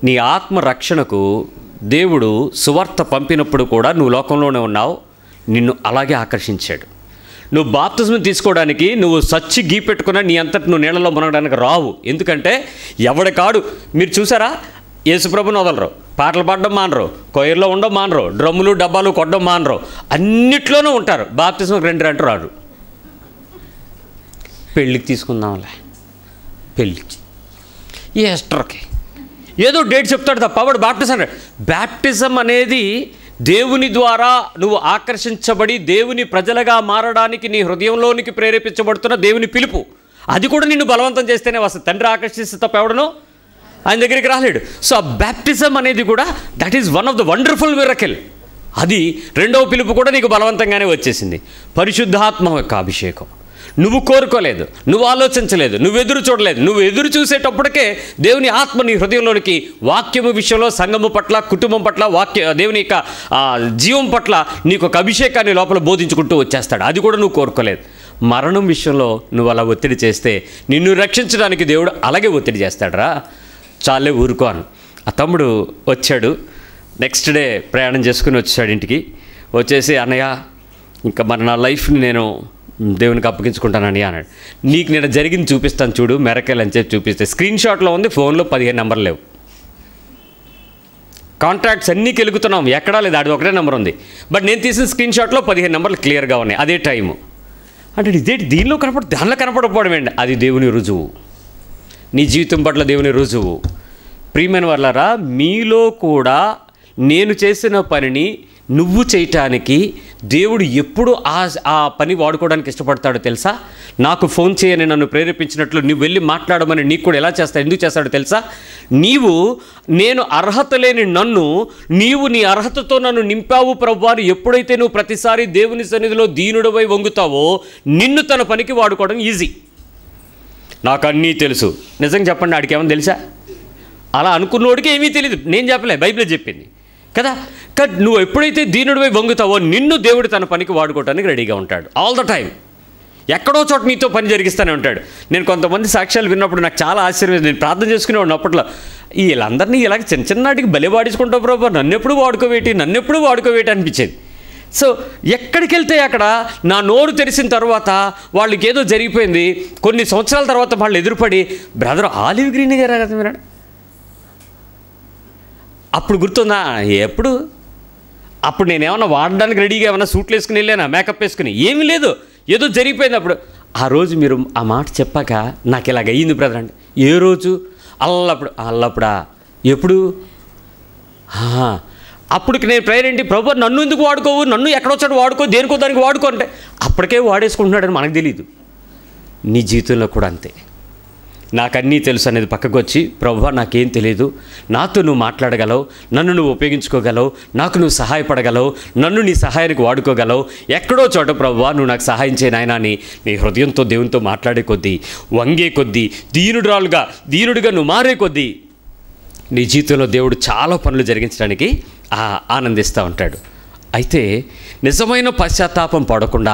నీ ఆత్మ రక్షణకు దేవుడు సువార్త పంపినప్పుడు కూడా నువ్వు లోకంలోనే ఉన్నావు, నిన్ను అలాగే ఆకర్షించాడు. నువ్వు బాప్తిజం తీసుకోవడానికి నువ్వు సచ్చి గీ పెట్టుకున్నా నీ అంతటి నువ్వు నీళ్ళలో మునగడానికి రావు. ఎందుకంటే ఎవడికాడు, మీరు చూసారా, యేసుప్రభుని వదలరు, పాటలు పాడడం మానరు, కొయ్యర్లో ఉండడం మానరు, డ్రమ్ములు డబ్బాలు కొట్టడం మానరు, అన్నిట్లోనూ ఉంటారు. బాప్తిజం 2 అంటూ రాడు. పెళ్ళికి తీసుకుందాంలే, పెళ్ళికి ఈస్టర్కి ఏదో డేట్ చెప్తాడు తప్ప వాడు బ్యాప్టిజం అనేది దేవుని ద్వారా నువ్వు ఆకర్షించబడి దేవుని ప్రజలుగా మారడానికి నీ హృదయంలోనికి ప్రేరేపించబడుతున్న దేవుని పిలుపు. అది కూడా నిన్ను బలవంతం చేస్తేనే వస్తుంది. తండ్రి ఆకర్షిస్తే తప్ప ఎవడనో ఆయన దగ్గరికి రాలేడు. సో ఆ బ్యాప్టిజం అనేది కూడా that is one of the wonderful miracle. అది 2వ పిలుపు కూడా నీకు బలవంతంగానే వచ్చేసింది. పరిశుద్ధాత్మ యొక్క అభిషేకం. నువ్వు కోరుకోలేదు, నువ్వు ఆలోచించలేదు, నువ్వు ఎదురు చూడలేదు. నువ్వు ఎదురు చూసేటప్పటికే దేవుని ఆత్మ నీ హృదయంలోనికి వాక్యము విషయంలో, సంఘము పట్ల, కుటుంబం పట్ల, దేవుని యొక్క జీవం పట్ల నీకు ఒక అభిషేకాన్ని లోపల బోధించుకుంటూ వచ్చేస్తాడు. అది కూడా నువ్వు కోరుకోలేదు. మరణం విషయంలో నువ్వు అలా ఒత్తిడి చేస్తే నిన్ను రక్షించడానికి దేవుడు అలాగే ఒత్తిడి చేస్తాడరా. చాలే ఊరుకోను. ఆ తమ్ముడు వచ్చాడు, నెక్స్ట్ డే ప్రయాణం చేసుకుని వచ్చాడు ఇంటికి. వచ్చేసి, అన్నయ్య ఇంకా మరి నా లైఫ్ని నేను దేవునికి అప్పగించుకుంటానని అన్నాడు. నీకు నేను జరిగింది చూపిస్తాను చూడు, మెరకల్ అని చెప్పి చూపిస్తే స్క్రీన్ షాట్లో ఉంది. ఫోన్లో 15 నెంబర్లు లేవు. కాంటాక్ట్స్ అన్నీ కెలుగుతున్నాం, ఎక్కడా లేదు, అది ఒకటే నెంబర్ ఉంది. బట్ నేను తీసిన స్క్రీన్ షాట్లో 15 నెంబర్లు క్లియర్గా ఉన్నాయి, అదే టైము. అంటే ఇదేంటి, దీనిలో దానిలో కనపడకపోవడం ఏంటి? అది దేవుని రుజువు, నీ జీవితం పట్ల దేవుని రుజువు. ప్రియమైన వాళ్ళారా, మీలో కూడా నేను చేసిన పనిని నువ్వు చేయటానికి దేవుడు ఎప్పుడు ఆ పని వాడుకోవడానికి ఇష్టపడతాడో తెలుసా? నాకు ఫోన్ చేయని నన్ను ప్రేరేపించినట్లు నువ్వు వెళ్ళి మాట్లాడమని నీకు కూడా ఎలా చేస్తాడు, ఎందుకు చేస్తాడో తెలుసా? నేను అర్హత లేని నన్ను నీవు నీ అర్హతతో నన్ను నింపావు ప్రభువా అని ఎప్పుడైతే నువ్వు ప్రతిసారి దేవుని సన్నిధిలో దీనుడివై వంగుతావో నిన్ను తన పనికి వాడుకోవడం ఈజీ. నాకు అన్నీ తెలుసు. నిజంగా చెప్పండి, ఆడికి ఏమన్నా తెలుసా? అలా అనుకున్నోడికి ఏమీ తెలియదు. నేను చెప్పలే, బైబిలే చెప్పింది కదా. కానీ నువ్వు ఎప్పుడైతే దీనుడిపై వంగుతావో నిన్ను దేవుడు తన పనికి వాడుకోవడానికి రెడీగా ఉంటాడు ఆల్ ద టైం. ఎక్కడో చోట నీతో పని జరిగిస్తూనే ఉంటాడు. నేను కొంతమంది సాక్ష్యాలు విన్నప్పుడు నాకు చాలా ఆశ్చర్యం. నేను ప్రార్థన చేసుకునేవాడిని అప్పట్లో. వీళ్ళందరినీ ఇలాగ చిన్న చిన్నటికి బలి వాడించుకుంటావు ప్రభు, నన్నెప్పుడు వాడుకోవేటి అనిపించేది. సో ఎక్కడికి వెళ్తే అక్కడ నా నోరు తెరిసిన తర్వాత వాళ్ళకి ఏదో జరిగిపోయింది. కొన్ని సంవత్సరాల తర్వాత వాళ్ళు ఎదురుపడి, బ్రదర్ ఆలివ్ గ్రీన్ గారు కదా మీరు, అప్పుడు గుర్తుందా? ఎప్పుడు అప్పుడు నేనేమన్నా వాడడానికి రెడీగా ఏమన్నా సూట్లు వేసుకుని వెళ్ళానా, మేకప్ వేసుకుని? ఏమీ లేదు, ఏదో జరిగిపోయింది. అప్పుడు ఆ రోజు మీరు ఆ మాట చెప్పాక నాకు ఇలాగ అయ్యింది బ్రదర్ అంటే, ఏ రోజు? అల్లప్పుడా? ఎప్పుడు? అప్పటికి నేను ప్రేయర్ ఏంటి, ప్రభు నన్ను ఎందుకు వాడుకోవు, నన్ను ఎక్కడో చోట వాడుకో, దేనికో దానికి వాడుకో అంటే అప్పటికే వాడేసుకుంటున్నాడని మనకు తెలియదు. నీ జీవితంలో కూడా అంతే. నాకన్నీ తెలుసు అనేది పక్కకు వచ్చి, ప్రభు నాకేం తెలియదు, నాతో నువ్వు మాట్లాడగలవు, నన్ను నువ్వు ఉపయోగించుకోగలవు, నాకు నువ్వు సహాయపడగలవు, నన్ను నీ సహాయానికి వాడుకోగలవు, ఎక్కడో చోట ప్రభు నువ్వు నాకు సహాయం చేయ నాయనా అని నీ హృదయంతో దేవునితో మాట్లాడే కొద్దీ, వంగే కొద్దీ, దీనుడిగా నువ్వు మారే కొద్దీ నీ జీవితంలో దేవుడు చాలా పనులు జరిగించడానికి ఆనందిస్తూ ఉంటాడు. అయితే నిజమైన పశ్చాత్తాపం పడకుండా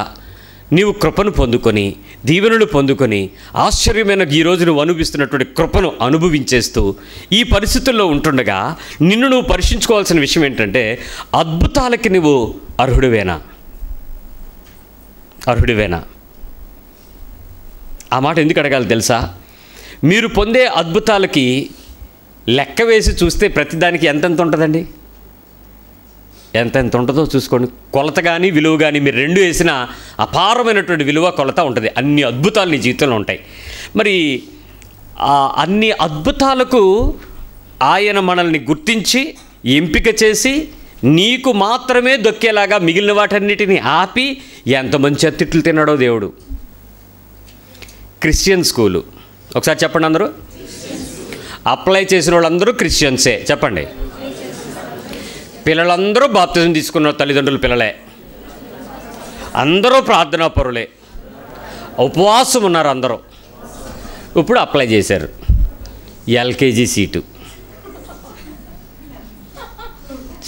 నీవు కృపను పొందుకొని, దీవెనలు పొందుకొని, ఆశ్చర్యమైన ఈరోజు నువ్వు అనుభవిస్తున్నటువంటి కృపను అనుభవించేస్తూ ఈ పరిస్థితుల్లో ఉంటుండగా నిన్ను నువ్వు పరీక్షించుకోవాల్సిన విషయం ఏంటంటే, అద్భుతాలకి నువ్వు అర్హుడివేనా? ఆ మాట ఎందుకు అడగాలి తెలుసా? మీరు పొందే అద్భుతాలకి లెక్క వేసి చూస్తే ప్రతిదానికి ఎంతెంత ఉంటుందండి? ఎంతెంత ఉంటుందో చూసుకోండి. కొలత కానీ విలువ కానీ మీరు రెండు వేసినా అపారమైనటువంటి విలువ కొలత ఉంటుంది. అన్ని అద్భుతాలు నీ జీవితంలో ఉంటాయి. మరి అన్ని అద్భుతాలకు ఆయన మనల్ని గుర్తించి ఎంపిక చేసి నీకు మాత్రమే దొక్కేలాగా మిగిలిన వాటన్నిటిని ఆపి ఎంత మంచి అతిథులు తిన్నాడో దేవుడు. క్రిస్టియన్ స్కూలు ఒకసారి చెప్పండి అందరూ. అప్లై చేసిన వాళ్ళందరూ క్రిస్టియన్సే చెప్పండి. పిల్లలందరూ బాప్తిజం తీసుకున్న తల్లిదండ్రుల పిల్లలే, అందరూ ప్రార్థనా పరులే, ఉపవాసం ఉన్నారు అందరూ. ఇప్పుడు అప్లై చేశారు ఎల్కేజీ సీటు.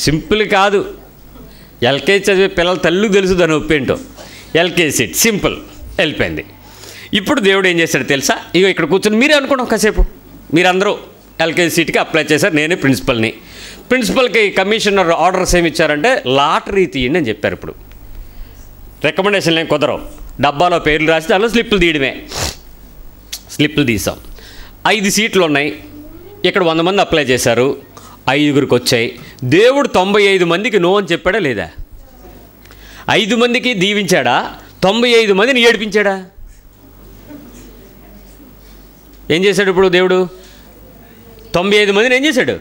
సింపుల్ కాదు. ఎల్కేజీ చదివే పిల్లల తల్లికి తెలుసు దాని ఒప్పేంటో. ఎల్కేజీ సీట్ సింపుల్ వెళ్ళిపోయింది. ఇప్పుడు దేవుడు ఏం చేశాడు తెలుసా? ఇక ఇక్కడ కూర్చొని మీరే అనుకోండి కాసేపు, మీరందరూ ఎల్కేజీ సీట్కి అప్లై చేశారు. నేనే ప్రిన్సిపల్ని. ప్రిన్సిపల్కి కమిషనర్ ఆర్డర్స్ ఏమి ఇచ్చారంటే లాటరీ తీయండి అని చెప్పారు. ఇప్పుడు రికమెండేషన్లు ఏం కుదరవు, డబ్బాలో పేర్లు రాసి దానిలో స్లిప్పులు తీయడమే. స్లిప్పులు తీసాం. 5 సీట్లు ఉన్నాయి. ఇక్కడ 100 మంది అప్లై చేశారు, 5గురికి వచ్చాయి. దేవుడు 95 మందికి నో అని చెప్పాడా లేదా? 5 మందికి దీవించాడా? 95 మందిని ఏడిపించాడా? ఏం చేశాడు ఇప్పుడు దేవుడు? 95 మందిని ఏం చేశాడు?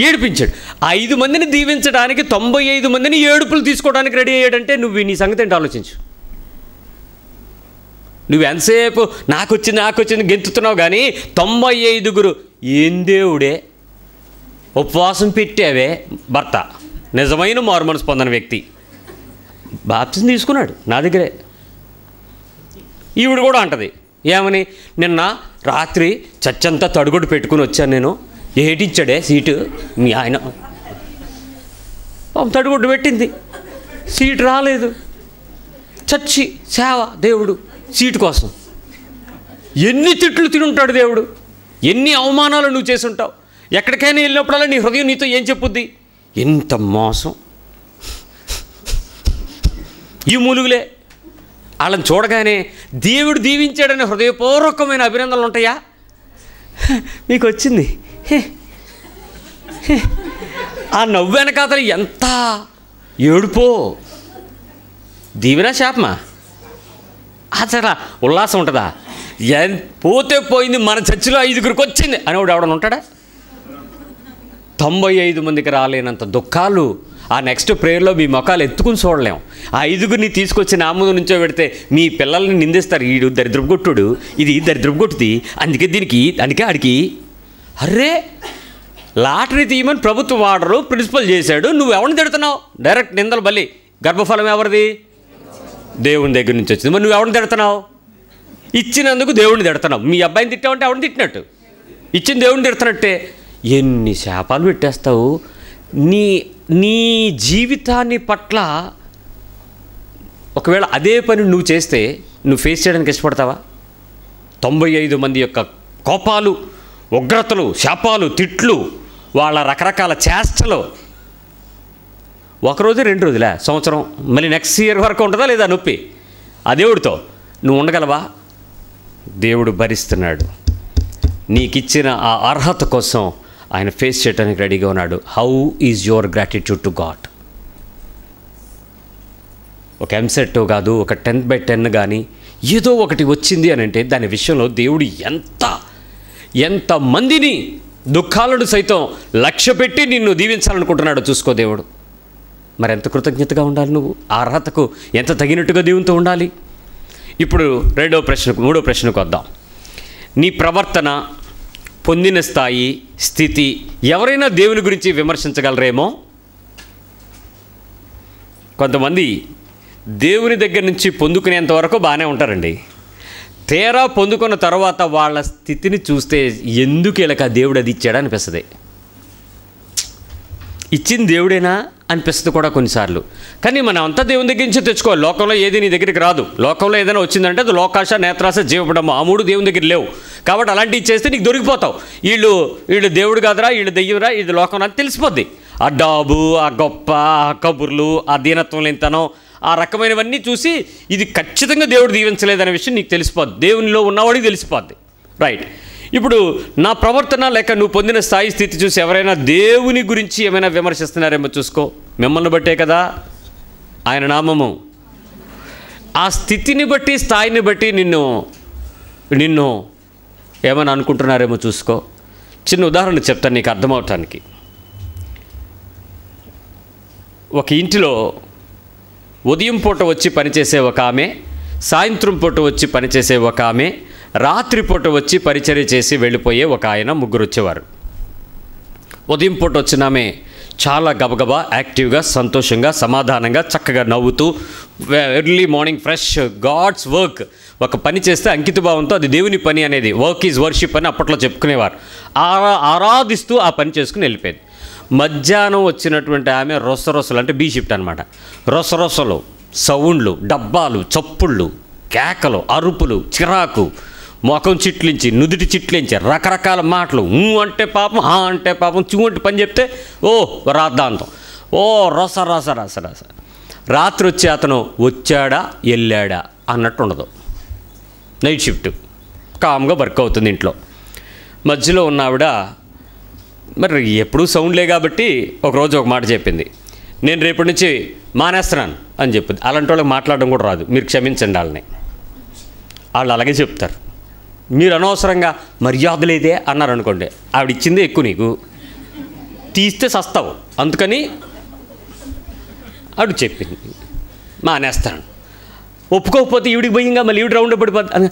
ఏడిపించాడు. 5 మందిని దీవించడానికి 95 మందిని ఏడుపులు తీసుకోవడానికి రెడీ అయ్యాడంటే నువ్వు నీ సంగతి ఏంటి ఆలోచించు. నువ్వు ఎంతసేపు నాకు వచ్చింది గెంతుతున్నావు కానీ 95గురు ఏం దేవుడే ఉపవాసం పెట్టావే. భర్త నిజమైన మారు మనసు పొందిన వ్యక్తి బాప్తిజం తీసుకున్నాడు నా దగ్గరే. ఈవిడ కూడా అంటది ఏమని, నిన్న రాత్రి చచ్చంతా తడుగుడు పెట్టుకుని వచ్చాను నేను, ఏటిచ్చాడే సీటు మీ ఆయన. తడుగుడ్డు పెట్టింది, సీటు రాలేదు, చచ్చి సేవ దేవుడు సీటు కోసం. ఎన్ని తిట్లు తినుంటాడు దేవుడు, ఎన్ని అవమానాలు నువ్వు చేసి ఉంటావు. ఎక్కడికైనా వెళ్ళినప్పుడల్లా నీ హృదయం నీతో ఏం చెప్పుద్ది? ఎంత మోసం, ఈ మూలుగులే. వాళ్ళని చూడగానే దేవుడు దీవించాడనే హృదయపూర్వకమైన అభినందనలు ఉంటాయా? మీకు వచ్చింది ఆ నవ్వు వెనకాతలు ఎంత ఏడుపో. దీవెనా శాపమా? అసలు ఉల్లాసం ఉంటుందా? పోతే పోయింది, మన చర్చిలో 5గురికి వచ్చింది అనేవాడు ఎవడన్నా ఉంటాడా? 95 మందికి రాలేనంత దుఃఖాలు ఆ నెక్స్ట్ ప్రేయర్లో మీ మొఖాలు ఎత్తుకుని చూడలేం. ఆ 5గురిని తీసుకొచ్చి నా ముందు నుంచో పెడితే మీ పిల్లల్ని నిందిస్తారు, ఈడు దరిద్రపు కొట్టుడు, ఇది దరిద్రపు కొట్టుది, అందుకే ఆడికి. అర్రే లాటరీ తీయమని ప్రభుత్వం ఆర్డరు ప్రిన్సిపల్ చేశాడు, నువ్వు ఎవరిని తిడుతున్నావు? డైరెక్ట్ నిందలు బలి. గర్భఫలం ఎవరిది? దేవుని దగ్గర నుంచి వచ్చింది. మరి నువ్వు ఎవరిని తిడుతున్నావు? ఇచ్చినందుకు దేవుడిని తిడుతున్నావు. మీ అబ్బాయిని తిట్టావంటే ఆవిడని తిట్టినట్టు, ఇచ్చిన దేవుడిని తిడుతున్నట్టే. ఎన్ని శాపాలు పెట్టేస్తావు. నీ నీ జీవితాన్ని పట్ల ఒకవేళ అదే పని నువ్వు చేస్తే నువ్వు ఫేస్ చేయడానికి ఇష్టపడతావా? 95 మంది యొక్క కోపాలు, ఉగ్రతలు, శాపాలు, తిట్లు, వాళ్ళ రకరకాల చేష్టలు, ఒకరోజు 2 రోజులే, సంవత్సరం, మళ్ళీ నెక్స్ట్ ఇయర్ వరకు ఉంటుందా లేదా నొప్పి? ఆ దేవుడితో నువ్వు ఉండగలవా? దేవుడు భరిస్తున్నాడు. నీకిచ్చిన ఆ అర్హత కోసం ఆయన ఫేస్ చేయడానికి రెడీగా ఉన్నాడు. How is your gratitude to God? ఒక ఎంసెట్ కాదు, ఒక 10/10 కానీ ఏదో ఒకటి వచ్చింది అని అంటే దాని విషయంలో దేవుడు ఎంత మందిని దుఃఖాలను సైతం లక్ష్య పెట్టి నిన్ను దీవించాలనుకుంటున్నాడో చూసుకో దేవుడు. మరి ఎంత కృతజ్ఞతగా ఉండాలి నువ్వు? ఆ అర్హతకు ఎంత తగినట్టుగా దేవునితో ఉండాలి. ఇప్పుడు మూడో ప్రశ్నకు వద్దాం. నీ ప్రవర్తన, పొందిన స్థాయి, స్థితి ఎవరైనా దేవుని గురించి విమర్శించగలరేమో. కొంతమంది దేవుని దగ్గర నుంచి పొందుకునేంత వరకు బాగానే ఉంటారండి. తీరా పొందుకున్న తర్వాత వాళ్ళ స్థితిని చూస్తే ఎందుకు ఇలాగ దేవుడు అది ఇచ్చాడా అనిపిస్తుంది. ఇచ్చింది దేవుడేనా అనిపిస్తుంది కూడా కొన్నిసార్లు. కానీ మనం అంతా దేవుని దగ్గర నుంచి తెచ్చుకోవాలి. లోకంలో ఏది నీ దగ్గరికి రాదు. లోకంలో ఏదైనా వచ్చిందంటే అది లోకాశ, నేత్రాశ, జీవపడము, ఆ 3 దేవుని దగ్గర లేవు. కాబట్టి అలాంటివి చేస్తే నీకు దొరికిపోతావు. వీళ్ళు దేవుడు కాదురా, వీళ్ళు దెయ్యంరా, ఇది లోకం అని తెలిసిపోద్ది. ఆ డాబు, ఆ గొప్ప, ఆ కబుర్లు, ఆ దీనత్వం లేనితనం, ఆ రకమైనవన్నీ చూసి ఇది ఖచ్చితంగా దేవుడు దీవించలేదనే విషయం నీకు తెలిసిపోద్ది. దేవునిలో ఉన్నవాడికి తెలిసిపోద్ది. రైట్. ఇప్పుడు నా ప్రవర్తన లేక నువ్వు పొందిన స్థాయి, స్థితి చూసి ఎవరైనా దేవుని గురించి ఏమైనా విమర్శిస్తున్నారేమో చూసుకో. మిమ్మల్ని బట్టే కదా ఆయన నామము. ఆ స్థితిని బట్టి, స్థాయిని బట్టి నిన్ను ఏమైనా అనుకుంటున్నారేమో చూసుకో. చిన్న ఉదాహరణ చెప్తాను నీకు అర్థమవటానికి. ఒక ఇంటిలో ఉదయం పూట వచ్చి పనిచేసే ఒక ఆమె, సాయంత్రం పూట వచ్చి పనిచేసే ఒక ఆమె, రాత్రిపూట వచ్చి పరిచర్య చేసి వెళ్ళిపోయే ఒక ఆయన, 3 వచ్చేవారు. ఉదయం పూట వచ్చిన ఆమె చాలా గబగబా, యాక్టివ్గా, సంతోషంగా, సమాధానంగా, చక్కగా నవ్వుతూ, early morning fresh, God's work, ఒక పని చేస్తే అంకితభావంతో అది దేవుని పని అనేది, వర్క్ ఈజ్ వర్షిప్ అని అప్పట్లో చెప్పుకునేవారు. ఆరాధిస్తూ ఆ పని చేసుకుని వెళ్ళిపోయేది. మధ్యాహ్నం వచ్చినటువంటి ఆమె రొసరొసలు, అంటే బీ షిఫ్ట్ అనమాట, రొసరొసలు, సౌండ్లు, డబ్బాలు, చప్పుళ్ళు, కేకలు, అరుపులు, చిరాకు, ముఖం చిట్లించి, నుదుటి చిట్లించి, రకరకాల మాటలు, అంటే పాపం, అంటే పాపం, అంటే పని చెప్తే రాద్దాంతం, రస రస రస రస. రాత్రి వచ్చి అతను వచ్చాడా వెళ్ళాడా అన్నట్టు ఉండదు. నైట్ షిఫ్ట్ కామ్గా వర్క్ అవుతుంది ఇంట్లో. మధ్యలో ఉన్న ఆవిడ మరి ఎప్పుడూ సౌండ్లే కాబట్టి ఒకరోజు ఒక మాట చెప్పింది, నేను రేపటి నుంచి మానేస్తున్నాను అని చెప్పింది. అలాంటి వాళ్ళకి మాట్లాడడం కూడా రాదు, మీరు క్షమించండి వాళ్ళని. వాళ్ళు అలాగే చెప్తారు. మీరు అనవసరంగా మర్యాద లేదే అన్నారనుకోండి, ఆవిడ ఇచ్చిందే ఎక్కువ, నీకు తీస్తే సస్తావు, అందుకని ఆవిడ చెప్పింది మానేస్తాను. ఒప్పుకోకపోతే ఈవిడికి భయంగా మళ్ళీ ఈవిడ రౌండ్ పడిపోతుంది.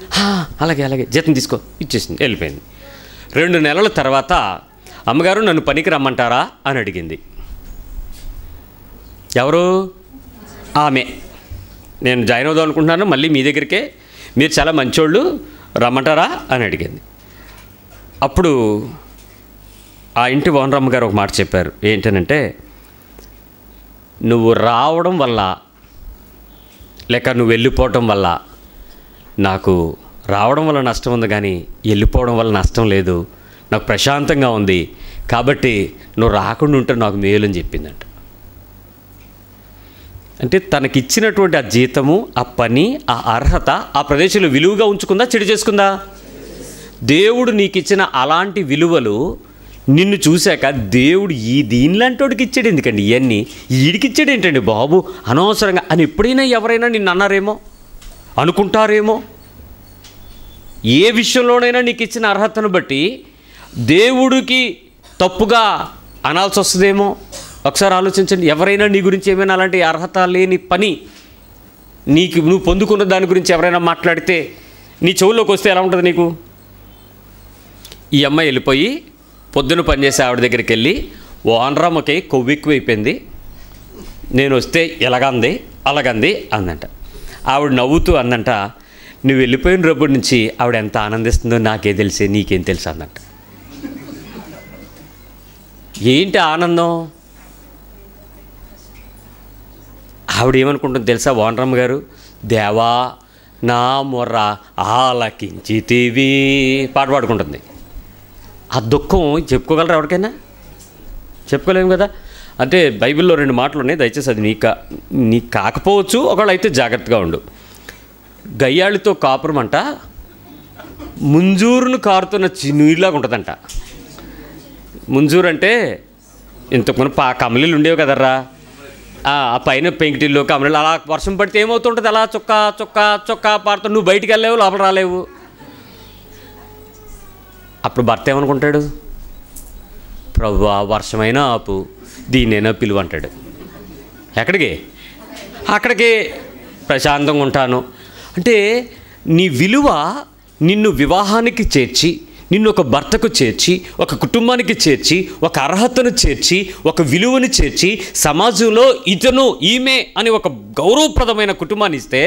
అలాగే జీతం తీసుకో ఇచ్చేసింది, వెళ్ళిపోయింది. 2 నెలల తర్వాత అమ్మగారు నన్ను పనికి రమ్మంటారా అని అడిగింది. ఎవరు? ఆమె. నేను జాయిన్ అవుదాం అనుకుంటున్నాను మళ్ళీ మీ దగ్గరికే, మీరు చాలా మంచోళ్ళు, రమ్మంటారా అని అడిగింది. అప్పుడు ఆ ఇంటి ఓనర్ అమ్మగారు ఒక మాట చెప్పారు. ఏంటనంటే, నువ్వు రావడం వల్ల లేక నువ్వు వెళ్ళిపోవటం వల్ల నాకు రావడం వల్ల నష్టం ఉంది, కానీ వెళ్ళిపోవడం వల్ల నష్టం లేదు, నాకు ప్రశాంతంగా ఉంది, కాబట్టి నువ్వు రాకుండా ఉంటే నాకు మేలు అని చెప్పిందంట. అంటే తనకిచ్చినటువంటి ఆ జీతము, ఆ పని, ఆ అర్హత ఆ ప్రదేశంలో విలువగా ఉంచుకుందా, చెడు చేసుకుందా? దేవుడు నీకు ఇచ్చిన అలాంటి విలువలు నిన్ను చూశాక దేవుడు దీనిలాంటి వాడికి ఇచ్చాడు ఎందుకండి, ఇవన్నీ వీడికి ఇచ్చాడు ఏంటండి బాబు అనవసరంగా అని ఎప్పుడైనా ఎవరైనా నిన్ను అన్నారేమో, అనుకుంటారేమో. ఏ విషయంలోనైనా నీకు ఇచ్చిన అర్హతను బట్టి దేవుడికి తప్పుగా అనాల్సి వస్తుందేమో. ఒకసారి ఆలోచించండి. ఎవరైనా నీ గురించి ఏమైనా అలాంటి అర్హత లేని పని నువ్వు పొందుకున్న దాని గురించి ఎవరైనా మాట్లాడితే నీ చెవుల్లోకి వస్తే ఎలా ఉంటుంది నీకు? ఈ అమ్మాయి వెళ్ళిపోయి పొద్దున పనిచేసే ఆవిడ దగ్గరికి వెళ్ళి, ఓనరమ్మకి కొవ్వు ఎక్కువైపోయింది, నేను వస్తే ఎలాగంది అలాగంది అందంట. ఆవిడ నవ్వుతూ అందంట, నువ్వు వెళ్ళిపోయిన రేపటి నుంచి ఆవిడ ఎంత ఆనందిస్తుందో నాకే తెలిసే, నీకేం తెలుసు అన్నట్టు. ఏంటి ఆనందం? ఆవిడ ఏమనుకుంటుంది తెలుసా? వానరమ్మ గారు, దేవా నా మొర్ర ఆలకించితివి పాట పాడుకుంటుంది. ఆ దుఃఖం చెప్పుకోగలరా ఎవరికైనా? చెప్పుకోలేము కదా. అంటే బైబిల్లో 2 మాటలు ఉన్నాయి, దయచేసి అది నీకు కాకపోవచ్చు, ఒకవేళ అయితే జాగ్రత్తగా ఉండు. గయ్యాళితో కాపురం అంట ముంజూరును కారుతున్న నీళ్ళలాగా ఉంటుందంట. ముంజూరు అంటే ఇంతకుముందు కమలీలు ఉండేవి కదర్రా, ఆ పైన పెంకిటిల్లు కమలీలు, అలా వర్షం పడితే ఏమవుతుంటుంది, అలా చొక్కా చొక్కా చొక్కా పాడుతూ నువ్వు బయటికి వెళ్ళలేవు, లోపల రాలేవు. అప్పుడు భర్త ఏమనుకుంటాడు? ప్రభువా వర్షమైనా ఆపు, దీన్నైనా పిలువు అంటాడు. ఎక్కడికి? అక్కడికి ప్రశాంతంగా ఉంటాను అంటే నీ విలువ నిన్ను వివాహానికి చేర్చి, నిన్ను ఒక భర్తకు చేర్చి, ఒక కుటుంబానికి చేర్చి, ఒక అర్హతను చేర్చి, ఒక విలువను చేర్చి, సమాజంలో ఇతను ఈమె అని ఒక గౌరవప్రదమైన కుటుంబాన్ని ఇస్తే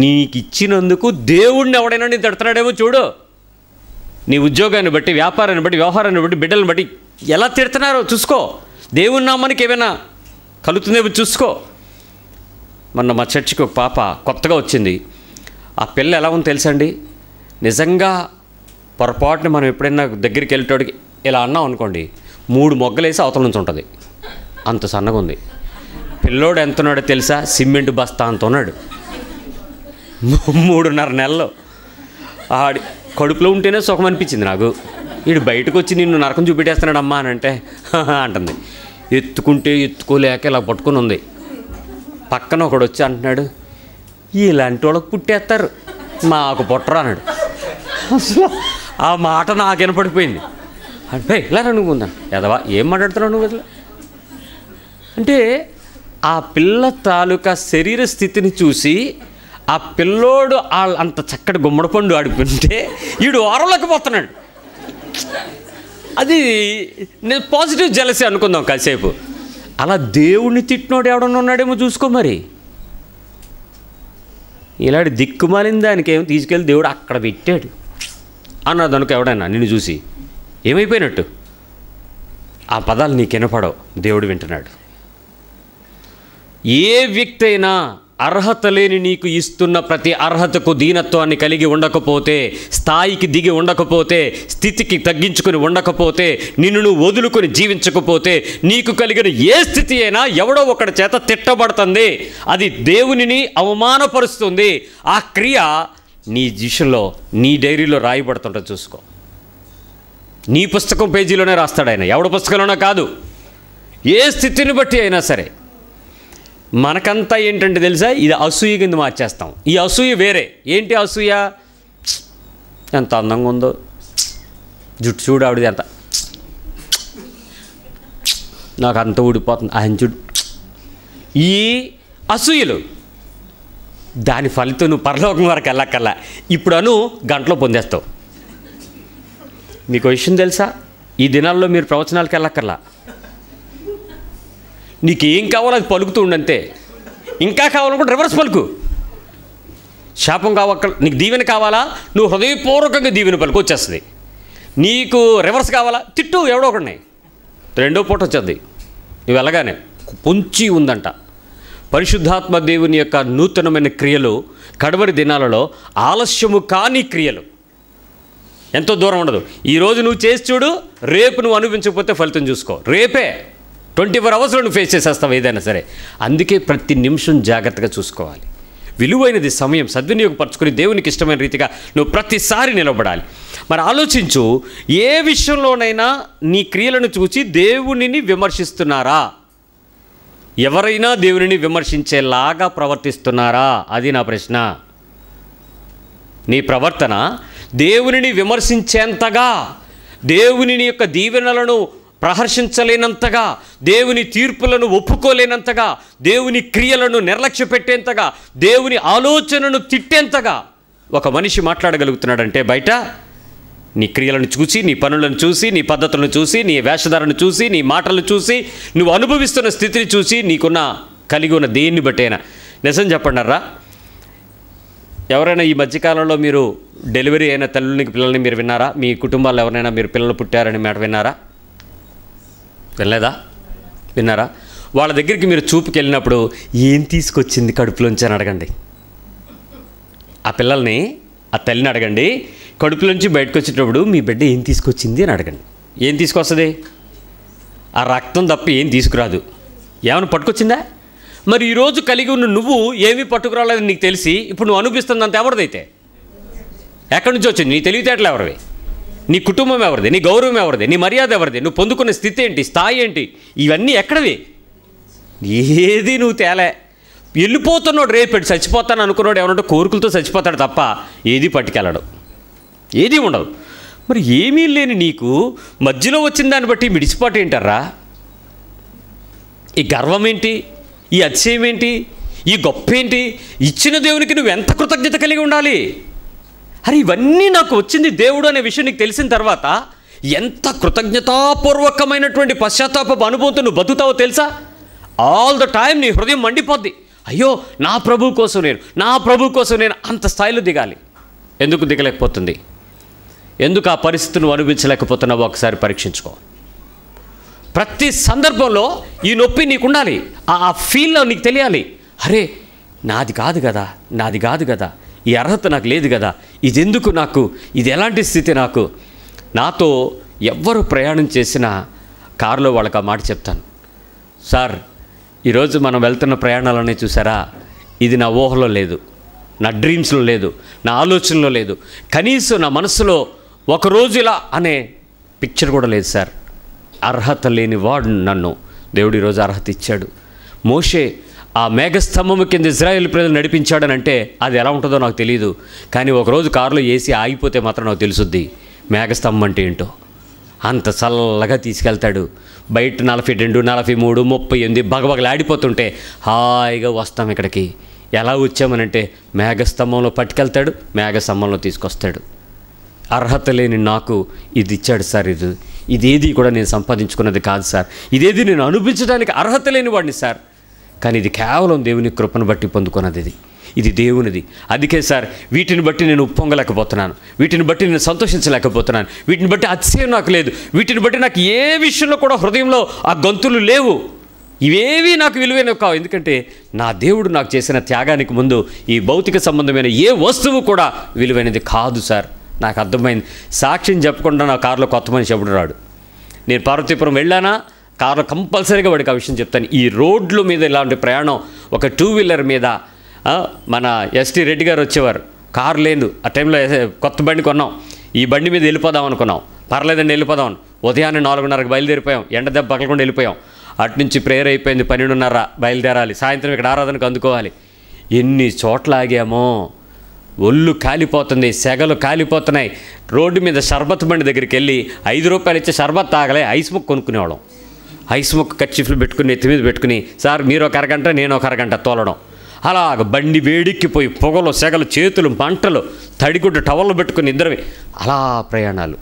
నీకు ఇచ్చినందుకు దేవుడిని ఎవడైనా నేను తిడుతున్నాడేమో చూడు. నీ ఉద్యోగాన్ని బట్టి, వ్యాపారాన్ని బట్టి, వ్యవహారాన్ని బట్టి, బిడ్డలను బట్టి ఎలా తిడుతున్నారో చూసుకో. దేవుని నామానికి ఏమైనా కలుగుతుందేమో చూసుకో. మొన్న మా చర్చికి ఒక పాప కొత్తగా వచ్చింది. ఆ పిల్ల ఎలా ఉందో తెలుసండి, నిజంగా పొరపాటున మనం ఎప్పుడైనా దగ్గరికి వెళ్ళేటోడికి ఇలా అన్నాం అనుకోండి, 3 మొగ్గలేసి అవతల నుంచి ఉంటుంది, అంత సన్నగా ఉంది. పిల్లోడు ఎంత ఉన్నాడో తెలుసా? సిమెంట్ బస్తా అంత ఉన్నాడు. 3.5 నెలలు. ఆడి కడుపులో ఉంటేనే సుఖం అనిపించింది నాకు. వీడు బయటకు వచ్చి నిన్ను నరకం చూపెట్టేస్తున్నాడు అమ్మా అని అంటే అంటుంది. ఎత్తుకుంటే ఎత్తుకోలేక ఇలా పట్టుకుని ఉంది. పక్కన ఒకడు వచ్చి అంటున్నాడు, ఇలాంటి వాళ్ళకి పుట్టేస్తారు, మాకు పుట్టరా అన్నాడు. అసలు ఆ మాట నాకు వినపడిపోయింది. అంటే ఇలా అనుకుందాను, ఎదవా ఏం మాట్లాడుతున్నావు నువ్వు అసలు అంటే. ఆ పిల్ల తాలూకా శరీర స్థితిని చూసి ఆ పిల్లోడు అంత చక్కటి గుమ్మడి పండు ఆడుకుంటే వీడు ఓరలేకపోతున్నాడు. అది నేను పాజిటివ్ జెలసీ అనుకుందాం కాసేపు. అలా దేవుణ్ణి తిట్టినోడు ఎవడన్నా ఉన్నాడేమో చూసుకో మరి. ఇలాంటి దిక్కుమాలిన దానికి ఏమో తీసుకెళ్ళి దేవుడు అక్కడ పెట్టాడు అన్నది అనుకో. ఎవడైనా నిన్ను చూసి ఏమైపోయినట్టు? ఆ పదాలు నీకు వినపడవు, దేవుడు వింటున్నాడు. ఏ వ్యక్తి అయినా అర్హత లేని నీకు ఇస్తున్న ప్రతి అర్హతకు దీనత్వాన్ని కలిగి ఉండకపోతే, స్థాయికి దిగి ఉండకపోతే, స్థితికి తగ్గించుకొని ఉండకపోతే, నిన్ను నువ్వు వదులుకొని జీవించకపోతే, నీకు కలిగిన ఏ స్థితి అయినా ఎవడో ఒకడి చేత తిట్టబడుతుంది. అది దేవునిని అవమానపరుస్తుంది. ఆ క్రియ నీ విషయంలో, నీ డైరీలో రాయబడుతుంటుంది చూసుకో. నీ పుస్తకం పేజీలోనే రాస్తాడు ఆయన, ఎవడ పుస్తకంలోనే కాదు. ఏ స్థితిని బట్టి అయినా సరే. మనకంతా ఏంటంటే తెలుసా, ఇది అసూయ కింద మార్చేస్తాం. ఈ అసూయ వేరే. ఏంటి అసూయ? ఎంత అందంగా ఉందో, జుట్టు చూడు ఆవిడది ఎంత, నాకు అంత ఊడిపోతుంది ఆయన జుట్టు. ఈ అసూయలు దాని ఫలితం నువ్వు పరలోకం వరకు వెళ్ళక్కల్లా. ఇప్పుడు గంటలో పొందేస్తావు. మీకు విషయం తెలుసా, ఈ దినాల్లో మీరు ప్రవచనాలకు వెళ్ళక్కర్లా. నీకేం కావాలో అది పలుకుతూ ఉండంతే. ఇంకా కావాలనుకుంటే రివర్స్ పలుకు. శాపం నీకు దీవెన కావాలా, నువ్వు హృదయపూర్వకంగా దీవెన పలుకు వచ్చేస్తుంది. నీకు రివర్స్ కావాలా, తిట్టు ఎవడో ఒకడిని, 2వ పూట వచ్చేది. నువ్వు వెళ్ళగానే పొంచి ఉందంట. పరిశుద్ధాత్మ దేవుని యొక్క నూతనమైన క్రియలు కడవరి దినాలలో ఆలస్యము కాని క్రియలు. ఎంతో దూరం ఉండదు. ఈరోజు నువ్వు చేసి చూడు, రేపు నువ్వు అనుభవించకపోతే ఫలితం చూసుకో. రేపే 24 అవర్స్లో నువ్వు ఫేస్ చేసేస్తావు ఏదైనా సరే. అందుకే ప్రతి నిమిషం జాగ్రత్తగా చూసుకోవాలి. విలువైనది సమయం సద్వినియోగపరచుకొని దేవునికి ఇష్టమైన రీతిగా నువ్వు ప్రతిసారి నిలబడాలి. మరి ఆలోచించు, ఏ విషయంలోనైనా నీ క్రియలను చూసి దేవునిని విమర్శిస్తున్నారా? ఎవరైనా దేవునిని విమర్శించేలాగా ప్రవర్తిస్తున్నారా? అది నా ప్రశ్న. నీ ప్రవర్తన దేవునిని విమర్శించేంతగా, దేవుని యొక్క దీవెనలను ప్రహర్షించలేనంతగా, దేవుని తీర్పులను ఒప్పుకోలేనంతగా, దేవుని క్రియలను నిర్లక్ష్య పెట్టేంతగా, దేవుని ఆలోచనను తిట్టేంతగా ఒక మనిషి మాట్లాడగలుగుతున్నాడంటే బయట నీ క్రియలను చూసి, నీ పనులను చూసి, నీ పద్ధతులను చూసి, నీ వేషధారను చూసి, నీ మాటలను చూసి, నువ్వు అనుభవిస్తున్న స్థితిని చూసి, నీకున్న కలిగి ఉన్న దేన్ని బట్టేనా. నిజం చెప్పండిరా, ఎవరైనా ఈ మధ్యకాలంలో మీరు డెలివరీ అయిన తల్లునికి పిల్లల్ని మీరు విన్నారా? మీ కుటుంబాల్లో ఎవరైనా మీరు పిల్లలు పుట్టారని మాట విన్నారా? వినలేదా? విన్నారా? వాళ్ళ దగ్గరికి మీరు చూపుకి వెళ్ళినప్పుడు ఏం తీసుకొచ్చింది కడుపులోంచి అని అడగండి. ఆ పిల్లల్ని, ఆ తల్లిని అడగండి, కడుపులోంచి బయటకు వచ్చేటప్పుడు మీ బిడ్డ ఏం తీసుకొచ్చింది అని అడగండి. ఏం తీసుకొస్తుంది? ఆ రక్తం తప్ప ఏం తీసుకురాదు. ఏమైనా పట్టుకొచ్చిందా? మరి ఈరోజు కలిగి ఉన్న నువ్వు ఏమీ పట్టుకురాలేదని నీకు తెలిసి ఇప్పుడు నువ్వు అనిపిస్తుందంత ఎవరిదైతే? ఎక్కడి నుంచి వచ్చింది? నీ తెలివితేటలు ఎవరివి? నీ కుటుంబం ఎవరిది? నీ గౌరవం ఎవరిది? నీ మర్యాద ఎవరిది? నువ్వు పొందుకున్న స్థితి ఏంటి? స్థాయి ఏంటి? ఇవన్నీ ఎక్కడవి? ఏది నువ్వు తేలే. వెళ్ళిపోతున్నాడు, రేపెట్టి చచ్చిపోతాను అనుకున్నాడు ఏమన్నా కోరికలతో చచ్చిపోతాడు తప్ప ఏది పట్టుకెళ్ళడు, ఏది ఉండదు. మరి ఏమీ లేని నీకు మధ్యలో వచ్చిన దాన్ని బట్టి మిడిసిపాటు ఏంటారా? ఈ గర్వం ఏంటి? ఈ అతిశయం ఏంటి? ఈ గొప్ప ఏంటి? ఇచ్చిన దేవునికి నువ్వు ఎంత కృతజ్ఞత కలిగి ఉండాలి. అరే ఇవన్నీ నాకు వచ్చింది దేవుడు అనే విషయం నీకు తెలిసిన తర్వాత ఎంత కృతజ్ఞతాపూర్వకమైనటువంటి పశ్చాత్తాప అనుభవంతో నువ్వు బతుకుతావో తెలుసా? ఆల్ ద టైం నీ హృదయం మండిపోద్ది. అయ్యో నా ప్రభు కోసం నేను అంత స్థాయిలో దిగాలి. ఎందుకు దిగలేకపోతుంది? ఎందుకు ఆ పరిస్థితిని అనుభవించలేకపోతున్నావో ఒకసారి పరీక్షించుకో. ప్రతి సందర్భంలో ఈ నొప్పి నీకు ఉండాలి, ఆ ఫీల్లో నీకు తెలియాలి. అరే నాది కాదు కదా, ఈ అర్హత నాకు లేదు కదా, ఇది ఎందుకు నాకు, ఇది ఎలాంటి స్థితి నాకు. నాతో ఎవ్వరు ప్రయాణం చేసినా కారులో వాళ్ళకి ఆ మాట చెప్తాను, సార్ ఈరోజు మనం వెళ్తున్న ప్రయాణాలన్నీ చూసారా, ఇది నా ఊహలో లేదు, నా డ్రీమ్స్లో లేదు, నా ఆలోచనలో లేదు, కనీసం నా మనసులో ఒకరోజు ఇలా అనే పిక్చర్ కూడా లేదు సార్. అర్హత లేని వాడు నన్ను దేవుడు ఈరోజు అర్హత ఇచ్చాడు. మోషే ఆ మేఘస్తంభము కింద ఇజ్రాయేల్ ప్రజలు నడిపించాడని అంటే అది ఎలా ఉంటుందో నాకు తెలియదు, కానీ ఒకరోజు కారులో ఏసీ ఆగిపోతే మాత్రం నాకు తెలుసుద్ది మేఘస్తంభం అంటే ఏంటో. అంత చల్లగా తీసుకెళ్తాడు. బయట 42, 43, 38 బగబగలాడిపోతుంటే హాయిగా వస్తాం ఇక్కడికి. ఎలా వచ్చామనంటే మేఘస్తంభంలో పట్టుకెళ్తాడు, మేఘస్తంభంలో తీసుకొస్తాడు. అర్హత లేని నాకు ఇది ఇచ్చాడు సార్. ఇదేది కూడా నేను సంపాదించుకున్నది కాదు సార్, ఇదేది నేను అనుభవించడానికి అర్హత లేని వాడిని సార్, కానీ ఇది కేవలం దేవుని కృపను బట్టి పొందుకున్నది, ఇది దేవునిది. అందుకే సార్ వీటిని బట్టి నేను ఉప్పొంగలేకపోతున్నాను, వీటిని బట్టి నేను సంతోషించలేకపోతున్నాను, వీటిని బట్టి అతిశయం నాకు లేదు, వీటిని బట్టి నాకు ఏ విషయంలో కూడా హృదయంలో ఆ గొంతులు లేవు. ఇవేవి నాకు విలువైనవి కావు. ఎందుకంటే నా దేవుడు నాకు చేసిన త్యాగానికి ముందు ఈ భౌతిక సంబంధమైన ఏ వస్తువు కూడా విలువైనది కాదు సార్. నాకు అర్థమైంది. సాక్ష్యం చెప్పకుండా నా కారులో కొత్త మనిషి ఎప్పుడు రాడు. నేను పార్వతీపురం వెళ్ళానా కారులో కంపల్సరీగా వాడికి ఆ విషయం చెప్తాను. ఈ రోడ్ల మీద ఇలాంటి ప్రయాణం, ఒక 2 వీలర్ మీద మన ఎస్టీ రెడ్డి గారు వచ్చేవారు, కారు లేదు ఆ టైంలో, కొత్త బండి కొన్నాం, ఈ బండి మీద వెళ్ళిపోదాం అనుకున్నాం, పర్లేదండి వెళ్ళిపోదాం. ఉదయాన్నే 4:30కి బయలుదేరిపోయాం, ఎండ దెబ్బ పగలకుండా వెళ్ళిపోయాం. అటు నుంచి ప్రేయర్ అయిపోయింది, 12:30 బయలుదేరాలి, సాయంత్రం ఇక్కడ ఆరాధనకు అందుకోవాలి. ఎన్ని చోట్ల ఆగామో, ఒళ్ళు కాలిపోతుంది, సెగలు కాలిపోతున్నాయి. రోడ్డు మీద షర్బత్ బండి దగ్గరికి వెళ్ళి 5 రూపాయలు ఇచ్చే షర్బత్ తాగలే, ఐస్ ముక్క కొనుక్కునేవాళ్ళం. ఐస్ ముక్క కర్చీఫ్లు పెట్టుకుని ఎత్తి మీద పెట్టుకుని, సార్ మీరు ఒక అరగంట నేను ఒక అరగంట తోలడం. అలాగ బండి వేడెక్కిపోయి పొగలు, సెగలు, చేతులు మంటలు, తడిగుడ్డ టవల్లో పెట్టుకుని ఇద్దరివి అలా ప్రయాణాలు.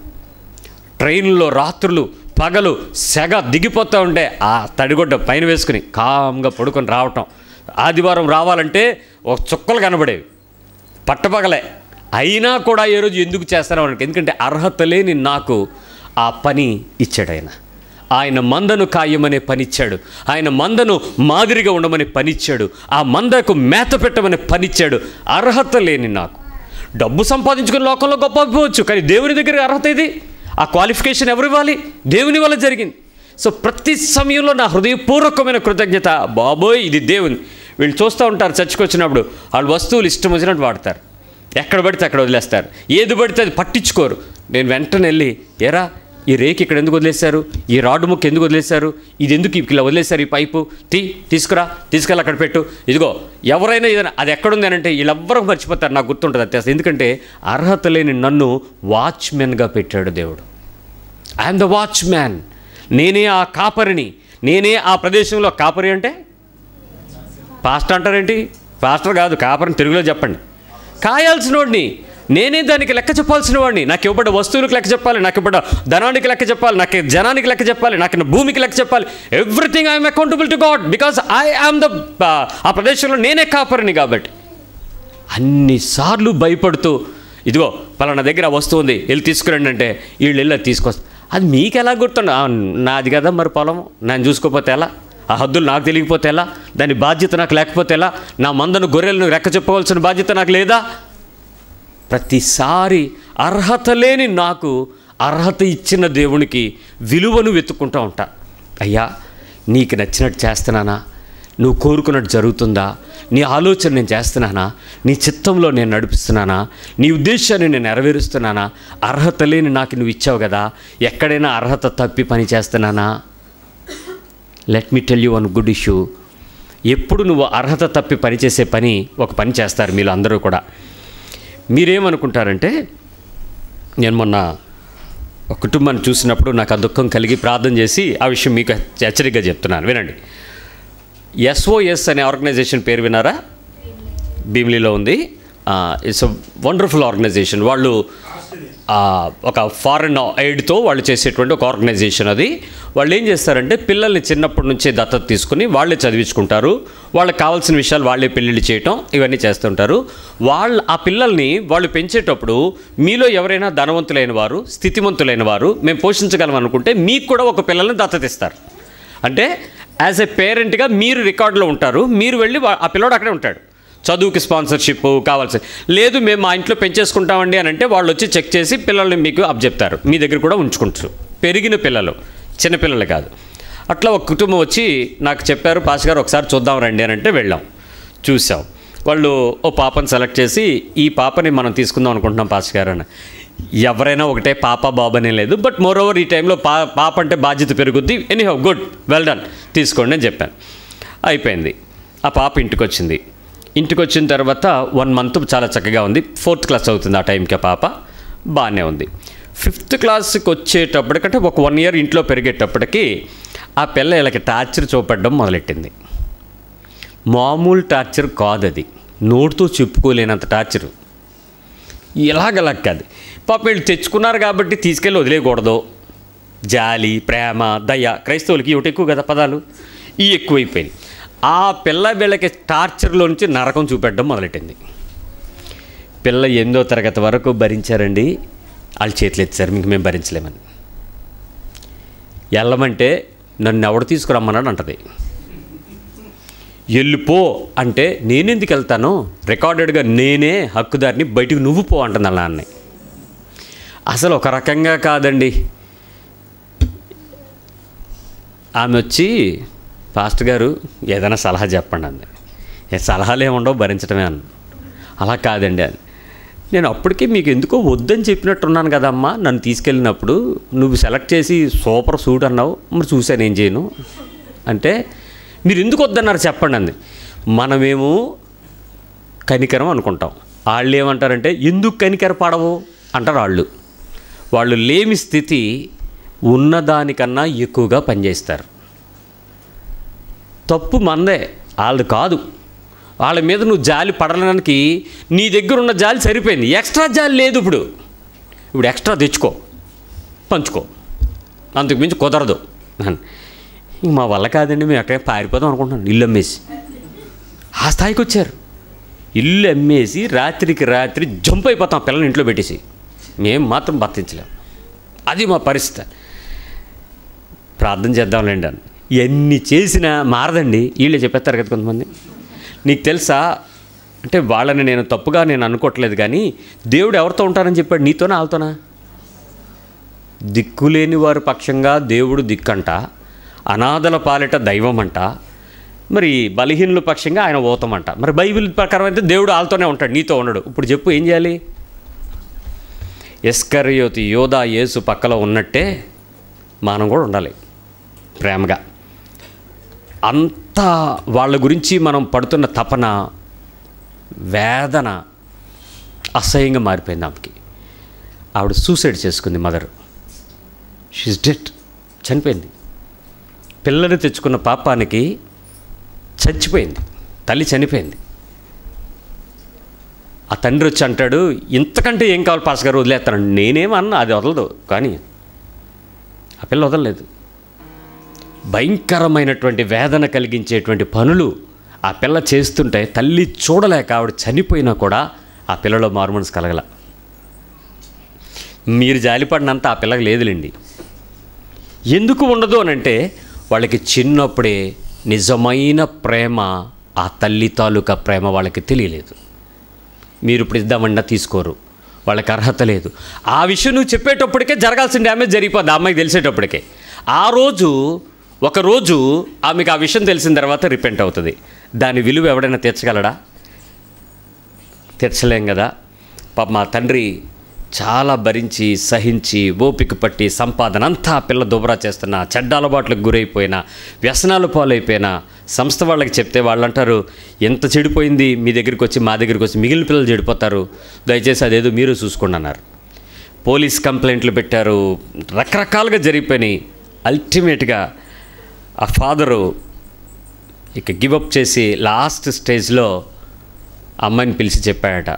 ట్రైన్లో రాత్రులు పగలు సెగ దిగిపోతూ ఉంటే ఆ తడిగుడ్డ పైన వేసుకుని కామ్గా పడుకొని రావటం. ఆదివారం రావాలంటే ఒక చుక్కలు కనబడేవి, పట్టపగలే. అయినా కూడా ఏ రోజు ఎందుకు చేస్తారో అంటే, ఎందుకంటే అర్హత లేని నాకు ఆ పని ఇచ్చాడు ఆయన మందను కాయమనే పనిచ్చాడు, ఆయన మందను మాదిరిగా ఉండమని పనిచ్చాడు, ఆ మందకు మేత పెట్టమని పనిచ్చాడు. అర్హత లేని నాకు డబ్బు సంపాదించుకుని లోకంలో గొప్ప అయిపోవచ్చు, కానీ దేవుని దగ్గర అర్హత ఇది. ఆ క్వాలిఫికేషన్ ఎవరు ఇవ్వాలి? దేవుని వల్ల జరిగింది. సో ప్రతి సమయంలో నా హృదయపూర్వకమైన కృతజ్ఞత, బాబోయ్ ఇది దేవుని. వీళ్ళు చూస్తూ ఉంటారు, చర్చికి వచ్చినప్పుడు వాళ్ళు వస్తువులు ఇష్టం వచ్చినట్టు వాడతారు, ఎక్కడ పడితే అక్కడ వదిలేస్తారు, ఏది పడితే అది పట్టించుకోరు. నేను వెంటనే వెళ్ళి, ఏరా ఈ రేక్ ఇక్కడ ఎందుకు వదిలేశారు, ఈ రాడ్ ముక్క ఎందుకు వదిలేశారు, ఇది ఎందుకు ఇలా వదిలేశారు, ఈ పైపు తీసుకెళ్ళి అక్కడ పెట్టు, ఇదిగో ఎవరైనా ఏదైనా అది ఎక్కడుంది అని అంటే వీళ్ళెవ్వరూ మర్చిపోతారు, నాకు గుర్తుంటుంది అది. ఎందుకంటే అర్హత లేని నన్ను వాచ్మెన్గా పెట్టాడు దేవుడు. I'm the watchman. నేనే ఆ కాపరిని, నేనే ఆ ప్రదేశంలో. కాపరి అంటే పాస్టర్ అంటారేంటి? పాస్టర్ కాదు, కాపరిని తెలుగులో చెప్పండి. కాయాల్సిన వాడిని నేనే, దానికి లెక్క చెప్పాల్సిన వాడిని. నాకు ఇవ్వబడ్డ వస్తువులకు లెక్క చెప్పాలి, నాకు ఇవ్వబడ్డ ధనానికి లెక్క చెప్పాలి, నాకు జనానికి లెక్క చెప్పాలి, నాకు భూమికి లెక్క చెప్పాలి. Everything I'm accountable to God because I am the ఆ ప్రదేశంలో నేనే కాపరిని కాబట్టి. అన్నిసార్లు భయపడుతూ, ఇదిగో పలానా దగ్గర వస్తువు ఉంది, వెళ్ళి తీసుకురండి అంటే వీళ్ళు వెళ్ళి అది తీసుకొస్తా. అది మీకు ఎలా గుర్తుండ? నాది కదా మరి పొలం, నేను చూసుకోకపోతే ఎలా? ఆ హద్దులు నాకు తెలియకపోతే ఎలా? దాని బాధ్యత నాకు లేకపోతే ఎలా? నా మందను గొర్రెలను రెక్క చెప్పవలసిన బాధ్యత నాకు లేదా? ప్రతిసారి అర్హత లేని నాకు అర్హత ఇచ్చిన దేవునికి విలువను వెతుక్కుంటూ ఉంటా. అయ్యా, నీకు నచ్చినట్టు చేస్తున్నానా? నువ్వు కోరుకున్నట్టు జరుగుతుందా? నీ ఆలోచన నేను చేస్తున్నానా? నీ చిత్తంలో నేను నడిపిస్తున్నానా? నీ ఉద్దేశాన్ని నేను నెరవేరుస్తున్నానా? అర్హత లేని నాకు నువ్వు ఇచ్చావు కదా, ఎక్కడైనా అర్హత తప్పి పని చేస్తున్నానా? Let me tell you one good issue. ఎప్పుడు నువ్వు అర్హత తప్పి పనిచేసే ఒక పని చేస్తారు మీరు అందరూ కూడా. మీరేమనుకుంటారంటే, నేను మొన్న ఒక కుటుంబాన్ని చూసినప్పుడు నాకు ఆ దుఃఖం కలిగి ప్రార్థన చేసి ఆ విషయం మీకు హెచ్చరికగా చెప్తున్నాను, వినండి. SOS అనే ఆర్గనైజేషన్ పేరు విన్నారా? భీమిలీలో ఉంది. It's wonderful organization. వాళ్ళు ఒక ఫారెన్ ఎయిడ్తో వాళ్ళు చేసేటువంటి ఒక ఆర్గనైజేషన్ అది. వాళ్ళు ఏం చేస్తారంటే పిల్లల్ని చిన్నప్పటి నుంచే దత్తత తీసుకుని వాళ్ళే చదివించుకుంటారు. వాళ్ళకి కావాల్సిన విషయాలు వాళ్ళే పెళ్ళిళ్ళు చేయటం ఇవన్నీ చేస్తుంటారు. ఆ పిల్లల్ని వాళ్ళు పెంచేటప్పుడు మీలో ఎవరైనా ధనవంతులైన వారు, స్థితిమంతులైన వారు మేము పోషించగలం అనుకుంటే మీకు కూడా ఒక పిల్లల్ని దత్తత ఇస్తారు. అంటే యాజ్ ఎ పేరెంట్గా మీరు రికార్డులో ఉంటారు. మీరు వెళ్ళి ఆ పిల్లోడు అక్కడే ఉంటాడు. చదువుకి స్పాన్సర్షిప్ కావాల్సి లేదు, మేము మా ఇంట్లో పెంచేసుకుంటామండి అని అంటే వాళ్ళు వచ్చి చెక్ చేసి పిల్లల్ని మీకు అప్పచెప్తారు. మీ దగ్గర కూడా ఉంచుకుంటారు. పెరిగిన పిల్లలు, చిన్నపిల్లలు కాదు. అట్లా ఒక కుటుంబం వచ్చి నాకు చెప్పారు, పాస్ గారు ఒకసారి చూద్దాం రండి అని అంటే వెళ్ళాం. చూసాం. వాళ్ళు ఓ పాపని సెలెక్ట్ చేసి ఈ పాపని మనం తీసుకుందాం అనుకుంటున్నాం పాస్ గారు అని. ఎవరైనా ఒకటే పాప బాబు అనే లేదు. బట్ మోర్ ఓవర్ ఈ టైంలో పాప అంటే బాధ్యత పెరుగుద్ది. ఎనీహౌ గుడ్, వెల్ డన్, తీసుకోండి అని చెప్పాను. అయిపోయింది. ఆ పాప ఇంటికి వచ్చింది. ఇంటికి వచ్చిన తర్వాత 1 month చాలా చక్కగా ఉంది. 4th class అవుతుంది ఆ టైంకి. ఆ పాప బాగానే ఉంది. 5th classకి వచ్చేటప్పటికంటే ఒక 1 year ఇంట్లో పెరిగేటప్పటికి ఆ పిల్ల వీళ్ళకి టార్చర్ చూపడం మొదలెట్టింది. మామూలు టార్చర్ కాదు అది, నోటితో చెప్పుకోలేనంత టార్చరు. ఇలాగలా కాదు. పాప వీళ్ళు తెచ్చుకున్నారు కాబట్టి తీసుకెళ్ళి వదిలేయకూడదు. జాలి, ప్రేమ, దయ, క్రైస్తవులకి ఇవి ఎక్కువ కదా పదాలు, ఇవి ఎక్కువైపోయినాయి. ఆ పిల్ల వీళ్ళకి టార్చర్లో నుంచి నరకం చూపెట్టడం మొదలెట్టింది. పిల్ల 8వ తరగతి వరకు భరించారండి. వాళ్ళు చేతులు ఎత్తారు, మీకు మేము భరించలేమని. వెళ్ళమంటే నన్ను ఎవడు తీసుకురమ్మన్నాడు అంటది. వెళ్ళిపో అంటే నేనెందుకు వెళ్తాను, రికార్డెడ్గా నేనే హక్కుదారిని, బయటికి నువ్వు పో అంటుంది అలా అన్నయ్య. అసలు ఒక రకంగా కాదండి. ఆమె వచ్చి, పాస్టర్ గారు ఏదైనా సలహా చెప్పండి అంది. సలహాలు ఏముండవు, భరించడమే అన్న. అలా కాదండి అని. నేను అప్పటికే మీకు ఎందుకో వద్దని చెప్పినట్టున్నాను కదమ్మా, నన్ను తీసుకెళ్ళినప్పుడు నువ్వు సెలెక్ట్ చేసి సూపర్ సూట్ అన్నావు, మరి చూశాను ఏం చేయను అంటే, మీరు ఎందుకు వద్దన్నారు చెప్పండి అంది. మనమేమో కనికరం అనుకుంటాం, వాళ్ళు ఏమంటారంటే ఎందుకు కనికర పడవు అంటారు. వాళ్ళు లేమి స్థితి ఉన్నదానికన్నా ఎక్కువగా పనిచేస్తారు. తప్పు మందే, వాళ్ళు కాదు. వాళ్ళ మీద నువ్వు జాలి పడడానికి నీ దగ్గర ఉన్న జాలి సరిపోయింది, ఎక్స్ట్రా జాలి లేదు. ఇప్పుడు ఎక్స్ట్రా తెచ్చుకో, పంచుకో, అంతకు మించి కుదరదు. మా వల్ల కాదండి, మేము ఎక్కడ పారిపోదాం అనుకుంటున్నాను. ఇల్లు అమ్మేసి ఆ స్థాయికి వచ్చారు. ఇల్లు అమ్మేసి రాత్రికి రాత్రి జంప్ అయిపోతాం పిల్లల్ని ఇంట్లో పెట్టేసి. మేము మాత్రం భర్తించలేము. అది మా పరిస్థితి. ప్రార్థన చేద్దాంలేండి అని ఎన్ని చేసినా మారదండి. వీళ్ళే చెప్పేస్తారు కదా కొంతమంది. నీకు తెలుసా అంటే, వాళ్ళని నేను తప్పుగా అనుకోవట్లేదు, కానీ దేవుడు ఎవరితో ఉంటానని చెప్పాడు, నీతోనా వాళ్ళతోనా? దిక్కులేని వారి పక్షంగా దేవుడు దిక్కంట, అనాథల పాలిట దైవం అంట, మరి బలహీనుల పక్షంగా ఆయన ఓతమంట. మరి బైబిల్ ప్రకారం అయితే దేవుడు వాళ్ళతోనే ఉంటాడు, నీతో ఉండడు. ఇప్పుడు చెప్పు ఏం చేయాలి? ఇస్కరియోతు యోధా యేసు పక్కలో ఉన్నట్టే మనం కూడా ఉండాలి ప్రేమగా. అంతా వాళ్ళ గురించి మనం పడుతున్న తపన, వేదన అసహ్యంగా మారిపోయింది ఆమెకి. ఆవిడ సూసైడ్ చేసుకుంది. మదర్ షీస్ డెడ్, చనిపోయింది. పిల్లని తెచ్చుకున్న పాపానికి చచ్చిపోయింది, తల్లి చనిపోయింది. ఆ తండ్రి వచ్చి అంటాడు, ఇంతకంటే ఏం కావాలి పాస్ గారు, వదిలేస్తానండి. నేనేమన్నా అది వదలదు, కానీ ఆ పిల్ల వదలలేదు. భయంకరమైనటువంటి వేదన కలిగించేటువంటి పనులు ఆ పిల్ల చేస్తుంటే తల్లి చూడలేక ఆవిడ చనిపోయినా కూడా ఆ పిల్లలో మారుమనసు కలగల. మీరు జాలిపడినంత ఆ పిల్లకి లేదులేండి. ఎందుకు ఉండదు అనంటే వాళ్ళకి చిన్నప్పుడే నిజమైన ప్రేమ, ఆ తల్లి తాలూకా ప్రేమ వాళ్ళకి తెలియలేదు. మీరు ఇప్పుడు ఇద్దామన్నా తీసుకోరు, వాళ్ళకి అర్హత లేదు. ఆ విషయం నువ్వు చెప్పేటప్పటికే జరగాల్సిన డ్యామేజ్ జరిగిపోద్ది ఆ అమ్మాయికి తెలిసేటప్పటికే. ఆ రోజు ఒకరోజు ఆమెకు ఆ విషయం తెలిసిన తర్వాత రిపెంట్ అవుతుంది. దాని విలువ ఎవడైనా తీర్చగలడా? తీర్చలేం కదా. పాప మా తండ్రి చాలా భరించి సహించి ఓపిక పట్టి సంపాదన అంతా ఆ పిల్ల దుబరా చేస్తున్నా, చెడ్డ అలవాట్లకు గురైపోయినా, వ్యసనాలు పాలైపోయినా సంస్థ వాళ్ళకి చెప్తే వాళ్ళు అంటారు, ఎంత చెడిపోయింది మీ దగ్గరికి వచ్చి మా దగ్గరికి వచ్చి మిగిలిన పిల్లలు చెడిపోతారు, దయచేసి అదేదో మీరు చూసుకోండి అన్నారు. పోలీస్ కంప్లైంట్లు పెట్టారు, రకరకాలుగా జరిగిపోయినాయి. అల్టిమేట్గా ఆ ఫాదరు ఇక గివప్ చేసి లాస్ట్ స్టేజ్లో అమ్మాయిని పిలిచి చెప్పాడట,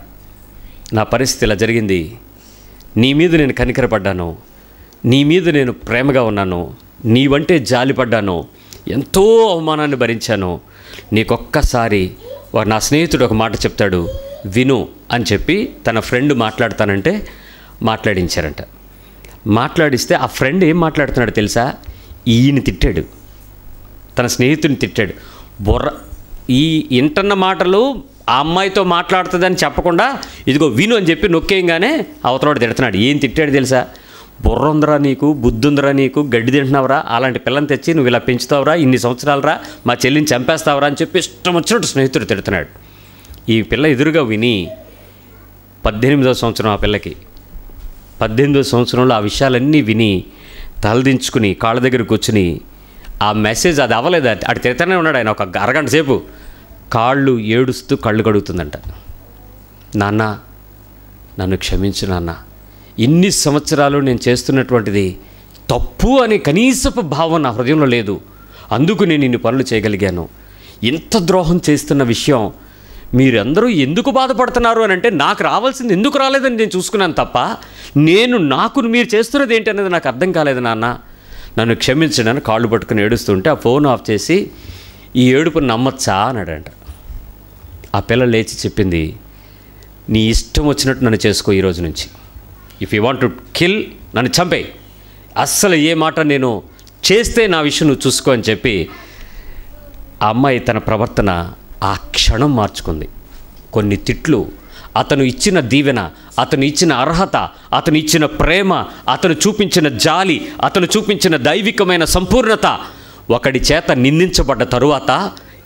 నా పరిస్థితి ఇలా జరిగింది, నీ మీద నేను కనికరపడ్డాను, నీ మీద నేను ప్రేమగా ఉన్నాను, నీవంటే జాలిపడ్డాను, ఎంతో అవమానాన్ని భరించాను, నీకొక్కసారి నా స్నేహితుడు ఒక మాట చెప్తాడు విను అని చెప్పి తన ఫ్రెండ్ మాట్లాడతానంటే మాట్లాడించారంట. మాట్లాడిస్తే ఆ ఫ్రెండ్ ఏం మాట్లాడుతున్నాడు తెలుసా? ఈయన తిట్టాడు, తన స్నేహితుడిని తిట్టాడు. ఈ ఇంటన్న మాటలు ఆ అమ్మాయితో మాట్లాడుతుందని చెప్పకుండా ఇదిగో విను అని చెప్పి నొక్కేయంగానే అవతలవాడు తిడుతున్నాడు. ఏం తిట్టాడు తెలుసా? బుర్ర ఉందరా నీకు, బుద్ధి ఉందరా నీకు, గడ్డి తింటున్నావురా, అలాంటి పిల్లని తెచ్చి నువ్వు ఇలా పెంచుతావురా, ఇన్ని సంవత్సరాలరా, మా చెల్లిని చంపేస్తావురా అని చెప్పి ఇష్టం వచ్చినట్టు స్నేహితుడు తిడుతున్నాడు. ఈ పిల్ల ఎదురుగా విని 18వ సంవత్సరం ఆ పిల్లకి, 18వ సంవత్సరంలో ఆ విషయాలన్నీ విని తలదించుకుని కాళ్ళ దగ్గర కూర్చుని ఆ మెసేజ్ అది అవ్వలేదు, అటు తిడతానే ఉన్నాడు ఆయన. ఒక అరగంట సేపు కాళ్ళు ఏడుస్తూ కళ్ళు కడుగుతుందంట. నాన్న నన్ను క్షమించు నాన్న, ఇన్ని సంవత్సరాలు నేను చేస్తున్నటువంటిది తప్పు అని కనీసపు భావం నా హృదయంలో లేదు, అందుకు నేను ఇన్ని పనులు చేయగలిగాను. ఇంత ద్రోహం చేస్తున్న విషయం మీరందరూ ఎందుకు బాధపడుతున్నారు అని అంటే నాకు రావాల్సింది ఎందుకు రాలేదని నేను చూసుకున్నాను తప్ప నాకు మీరు చేస్తున్నది ఏంటి అనేది నాకు అర్థం కాలేదు నాన్న, నన్ను క్షమించండి అని కాళ్ళు పట్టుకుని ఏడుస్తుంటే ఆ ఫోన్ ఆఫ్ చేసి ఈ ఏడుపుని నమ్మచ్చా అన్నాడంట. ఆ పిల్ల లేచి చెప్పింది, నీ ఇష్టం వచ్చినట్టు నన్ను చేసుకో ఈరోజు నుంచి, if you want to kill నన్ను చంపేయి, అస్సలు ఏ మాట నేను చేస్తే నా విషయం నువ్వు చూసుకో అని చెప్పి ఆ అమ్మాయి తన ప్రవర్తన ఆ క్షణం మార్చుకుంది. కొన్ని తిట్లు, అతను ఇచ్చిన దీవెన, అతను ఇచ్చిన అర్హత, అతను ఇచ్చిన ప్రేమ, అతను చూపించిన జాలి, అతను చూపించిన దైవికమైన సంపూర్ణత ఒకడి చేత నిందించబడ్డ తరువాత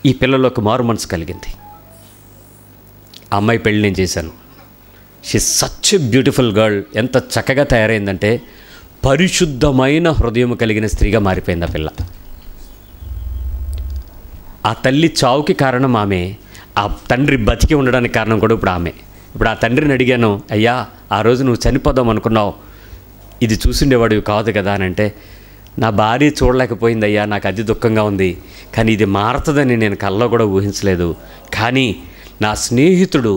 ఈ పిల్లలకు మారు మనసు కలిగింది. ఆ అమ్మాయి పెళ్ళి నేను చేశాను. She such a beautiful girl. ఎంత చక్కగా తయారైందంటే పరిశుద్ధమైన హృదయం కలిగిన స్త్రీగా మారిపోయింది ఆ పిల్ల. ఆ తల్లి చావుకి కారణం ఆమె, ఆ తండ్రి బతికి ఉండడానికి కారణం కూడా ఇప్పుడు ఆమె. ఇప్పుడు ఆ తండ్రిని అడిగాను, అయ్యా ఆ రోజు నువ్వు చనిపోదాం అనుకున్నావు, ఇది చూసిండేవాడివి కాదు కదా అని అంటే, నా భార్య చూడలేకపోయింది అయ్యా, నాకు అది దుఃఖంగా ఉంది, కానీ ఇది మారుతుందని నేను కల్లో కూడా ఊహించలేదు. కానీ నా స్నేహితుడు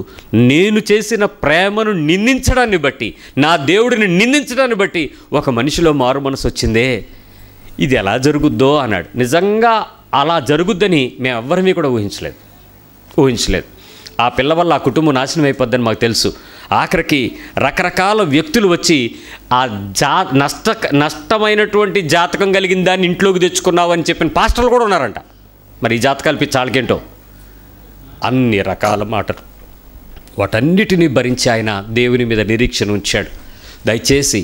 నేను చేసిన ప్రేమను నిందించడాన్ని బట్టి, నా దేవుడిని నిందించడాన్ని బట్టి ఒక మనిషిలో మారు మనసు వచ్చిందే, ఇది ఎలా జరుగుద్దో అన్నాడు. నిజంగా అలా జరుగుద్దని మేము ఎవ్వరిమీ కూడా ఊహించలేదు. ఆ పిల్ల వల్ల ఆ కుటుంబం నాశనం అయిపోద్దని మాకు తెలుసు. ఆఖరికి రకరకాల వ్యక్తులు వచ్చి ఆ నష్టమైనటువంటి జాతకం కలిగిన దాన్ని ఇంట్లోకి తెచ్చుకున్నావు అని చెప్పిన పాస్టర్లు కూడా ఉన్నారంట. మరి ఈ జాతకాలు పిచ్చి వాళ్ళకేంటో అన్ని రకాల మాటలు, వాటన్నిటినీ భరించి ఆయన దేవుని మీద నిరీక్షణ ఉంచాడు. దయచేసి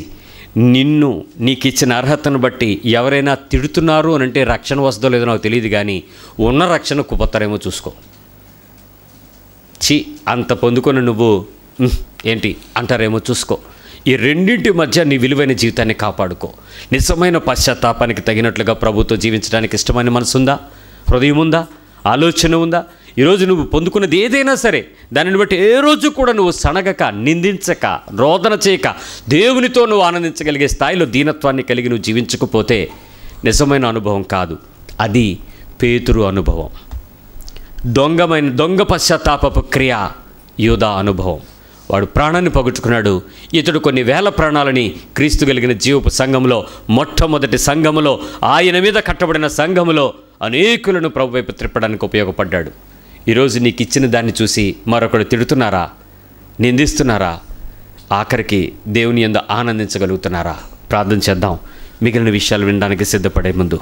నీకు ఇచ్చిన అర్హతను బట్టి ఎవరైనా తిడుతున్నారు అని అంటే రక్షణ వస్తుందో లేదో నాకు తెలియదు, కానీ ఉన్న రక్షణ కుపోతారేమో చూసుకో. అంత పొందుకొని నువ్వు ఏంటి అంటారేమో చూసుకో. ఈ రెండింటి మధ్య నీ విలువైన జీవితాన్ని కాపాడుకో. నిజమైన పశ్చాత్తాపానికి తగినట్లుగా ప్రభుతో జీవించడానికి ఇష్టమైన మనసుందా, హృదయం ఉందా, ఆలోచన ఉందా? ఈరోజు నువ్వు పొందుకున్నది ఏదైనా సరే దానిని బట్టి ఏ రోజు కూడా నువ్వు సనగక, నిందించక, రోదన చేయక, దేవునితో నువ్వు ఆనందించగలిగే స్థాయిలో దీనత్వాన్ని కలిగి నువ్వు జీవించకపోతే నిజమైన అనుభవం కాదు, అది పేతురు అనుభవం. దొంగ పశ్చాత్తాపపు క్రియ యూదా అనుభవం. వాడు ప్రాణాన్ని పోగొట్టుకున్నాడు. ఇతడు కొన్ని వేల ప్రాణాలని క్రీస్తు కలిగిన జీవపు సంఘంలో, మొట్టమొదటి సంఘములో, ఆయన మీద కట్టబడిన సంఘములో అనేకులను ప్రభు వైపు త్రిప్పడానికి ఉపయోగపడ్డాడు. ఈరోజు నీకు ఇచ్చిన దాన్ని చూసి మరొకరు తిడుతున్నారా, నిందిస్తున్నారా, ఆఖరికి దేవుని యందు ఆనందించగలుగుతున్నారా? ప్రార్థన చేద్దాం మిగిలిన విషయాలు వినడానికి సిద్ధపడే ముందు.